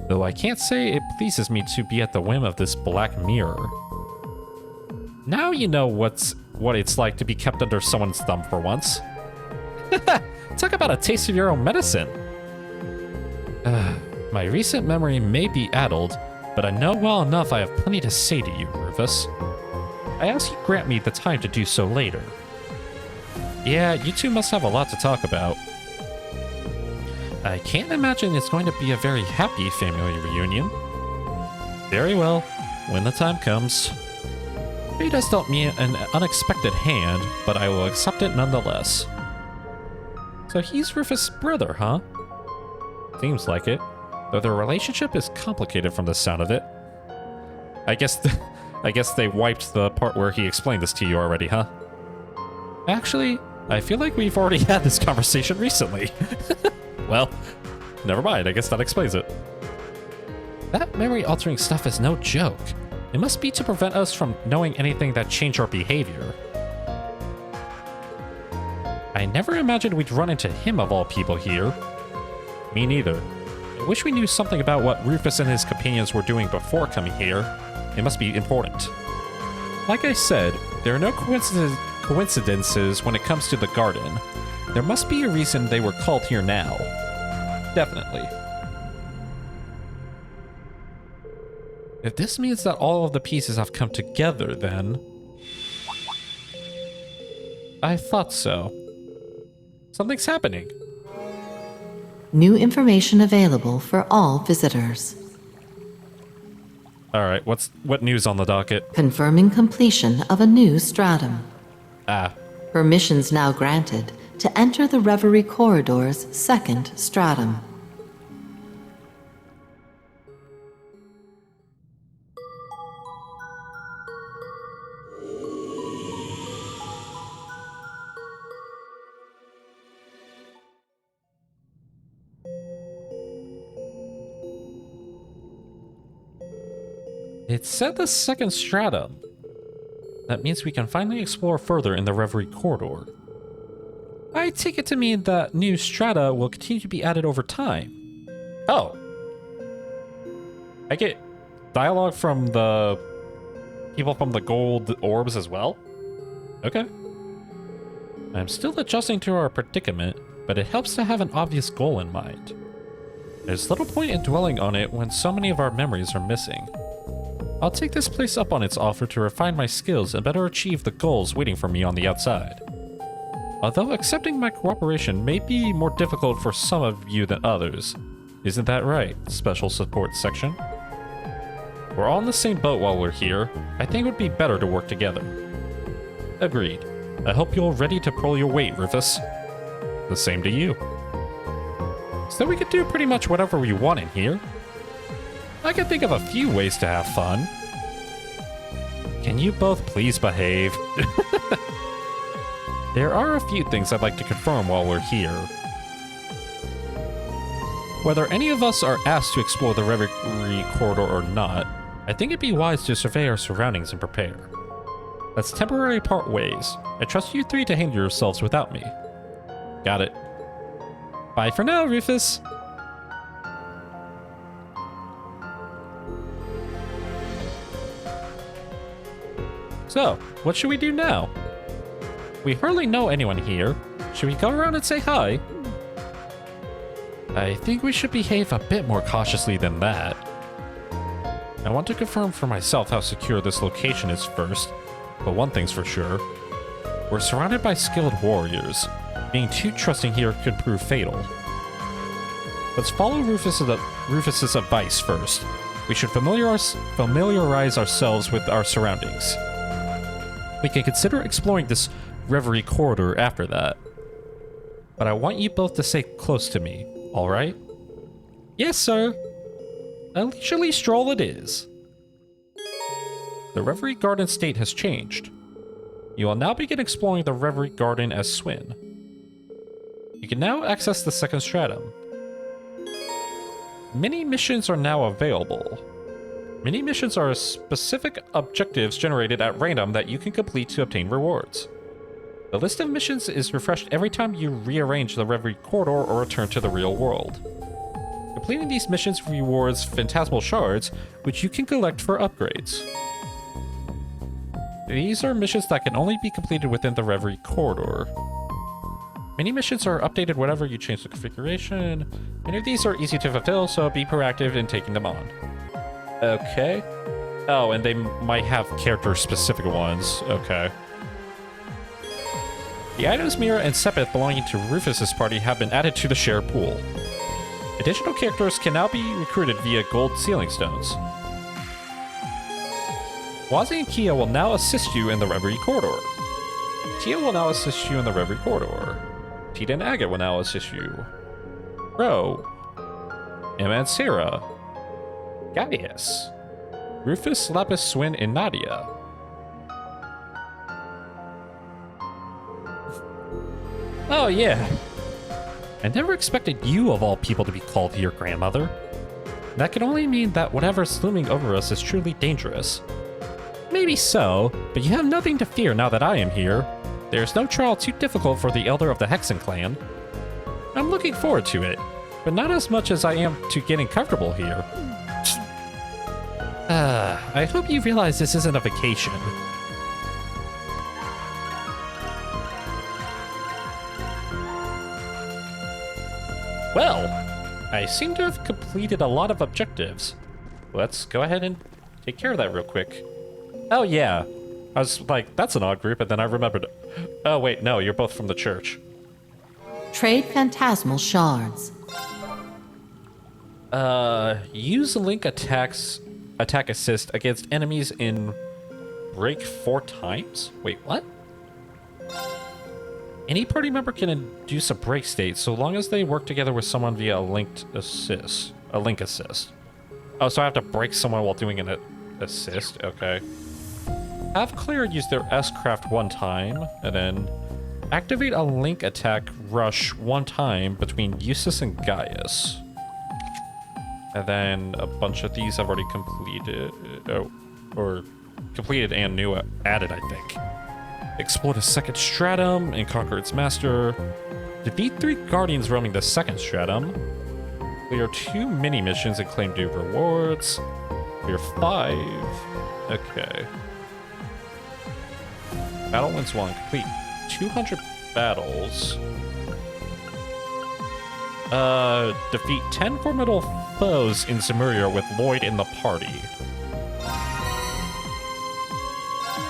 Though I can't say it pleases me to be at the whim of this black mirror. Now you know what it's like to be kept under someone's thumb for once. Talk about a taste of your own medicine. My recent memory may be addled, but I know well enough I have plenty to say to you, Rufus. I ask you grant me the time to do so later. Yeah, you two must have a lot to talk about. I can't imagine it's going to be a very happy family reunion. Very well, when the time comes. Fate has dealt me an unexpected hand, but I will accept it nonetheless. So he's Rufus' brother, huh? Seems like it, though their relationship is complicated from the sound of it. I guess they wiped the part where he explained this to you already, huh? Actually, I feel like we've already had this conversation recently. Well, never mind, I guess that explains it. That memory-altering stuff is no joke. It must be to prevent us from knowing anything that changed our behavior. I never imagined we'd run into him of all people here. Me neither. I wish we knew something about what Rufus and his companions were doing before coming here. It must be important. Like I said, there are no coincidences when it comes to the garden. There must be a reason they were called here now. Definitely. If this means that all of the pieces have come together, then... I thought so. Something's happening. New information available for all visitors. Alright, what news on the docket? Confirming completion of a new stratum. Ah. Permissions now granted to enter the Reverie Corridor's second stratum. It said the second stratum. That means we can finally explore further in the Reverie Corridor. I take it to mean that new strata will continue to be added over time. Oh. I get dialogue from the people from the gold orbs as well? Okay. I'm still adjusting to our predicament, but it helps to have an obvious goal in mind. There's little point in dwelling on it when so many of our memories are missing. I'll take this place up on its offer to refine my skills and better achieve the goals waiting for me on the outside. Although accepting my cooperation may be more difficult for some of you than others. Isn't that right, Special Support Section? We're all in the same boat while we're here. I think it would be better to work together. Agreed. I hope you're ready to pull your weight, Rufus. The same to you. So we could do pretty much whatever we want in here. I can think of a few ways to have fun. Can you both please behave? There are a few things I'd like to confirm while we're here. Whether any of us are asked to explore the Reverie corridor or not, I think it'd be wise to survey our surroundings and prepare. Let's temporarily part ways. I trust you three to handle yourselves without me. Got it. Bye for now, Rufus. So, what should we do now? We hardly know anyone here. Should we go around and say hi? I think we should behave a bit more cautiously than that. I want to confirm for myself how secure this location is first, but one thing's for sure. We're surrounded by skilled warriors. Being too trusting here could prove fatal. Let's follow Rufus's advice first. We should familiarize ourselves with our surroundings. We can consider exploring this Reverie corridor after that. But I want you both to stay close to me, alright? Yes, sir. A leisurely stroll it is. The Reverie Garden state has changed. You will now begin exploring the Reverie Garden as Swin. You can now access the second stratum. Mini missions are now available. Mini missions are specific objectives generated at random that you can complete to obtain rewards. The list of missions is refreshed every time you rearrange the Reverie corridor or return to the real world. Completing these missions rewards phantasmal shards, which you can collect for upgrades. These are missions that can only be completed within the Reverie corridor. Many missions are updated whenever you change the configuration. Many of these are easy to fulfill, so be proactive in taking them on. Okay. Oh, and they might have character-specific ones. Okay. The items Mira and Sepith belonging to Rufus's party have been added to the share pool. Additional characters can now be recruited via gold sealing stones. Wazy and Kia will now assist you in the Reverie corridor. Tia will now assist you in the Reverie corridor. Tita and Agate will now assist you. Ro, Emma and Sarah, Gaius, Rufus, Lapis, Swin, and Nadia. Oh yeah. I never expected you of all people to be called your grandmother. That can only mean that whatever's looming over us is truly dangerous. Maybe so, but you have nothing to fear now that I am here. There's no trial too difficult for the elder of the Hexen clan. I'm looking forward to it, but not as much as I am to getting comfortable here. I hope you realize this isn't a vacation. Well, I seem to have completed a lot of objectives. Let's go ahead and take care of that real quick. Oh yeah, I was like, that's an odd group, and then I remembered. Oh wait, no, you're both from the church. Trade phantasmal shards. Use link attack assist against enemies in break 4 times? Wait, what? Any party member can induce a break state so long as they work together with someone via a link assist. Oh, so I have to break someone while doing an assist? Okay. Have Claire use their S-craft 1 time, and then activate a link attack rush 1 time between Eustace and Gaius. And then a bunch of these I've already completed, or completed and new added, I think. Explore the second stratum and conquer its master. Defeat 3 guardians roaming the second stratum. Clear 2 mini missions and claim due rewards. Clear 5. Okay. Battle wins 1. Complete 200 battles. Defeat 10 formidable foes in Zemuria with Lloyd in the party.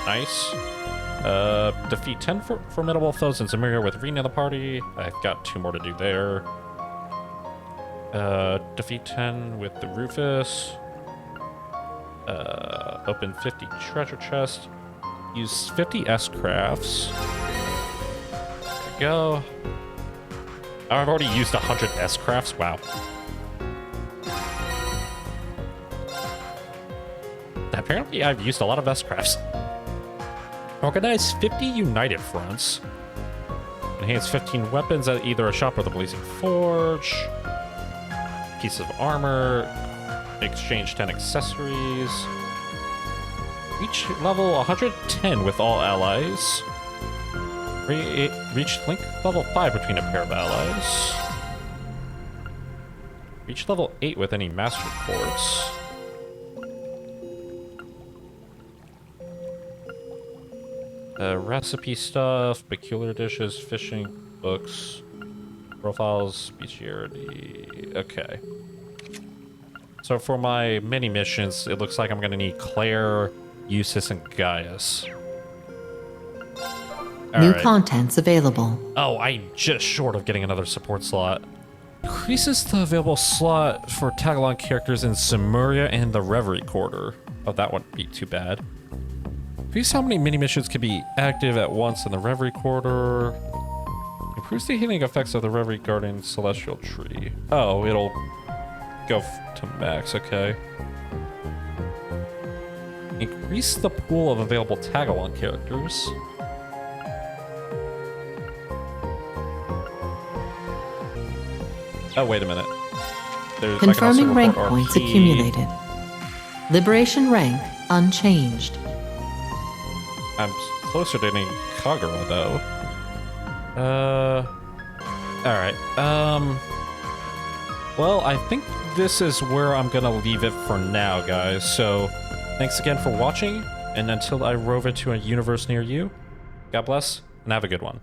Nice. Defeat 10 formidable foes in Zemuria with Rena in the party. I've got 2 more to do there. Defeat 10 with the Rufus. Open 50 treasure chests. Use 50 S-crafts. There we go. I've already used 100 S-crafts. Wow. Apparently I've used a lot of S-crafts. Organize 50 united fronts. Enhance 15 weapons at either a shop or the Blazing Forge. Piece of armor. Exchange 10 accessories. Reach level 110 with all allies. Reach link level 5 between a pair of allies. Reach level 8 with any master cords. Recipe stuff, peculiar dishes, fishing books, profiles, bestiarity. Okay. So for my mini missions, it looks like I'm gonna need Claire, Eustace, and Gaius. New contents available. Oh, I'm just short of getting another support slot. Increases the available slot for tag-along characters in Simuria and the Reverie Quarter. Oh, that wouldn't be too bad. Increase how many mini-missions can be active at once in the Reverie Quarter. Improves the healing effects of the Reverie Garden Celestial Tree. Oh, it'll go to max, okay. Increase the pool of available tag-along characters. Oh, wait a minute. Confirming rank points accumulated. Liberation rank unchanged. I'm closer to getting Kagura, though. Alright. Well, I think this is where I'm gonna leave it for now, guys. So, thanks again for watching, and until I rove into a universe near you, God bless, and have a good one.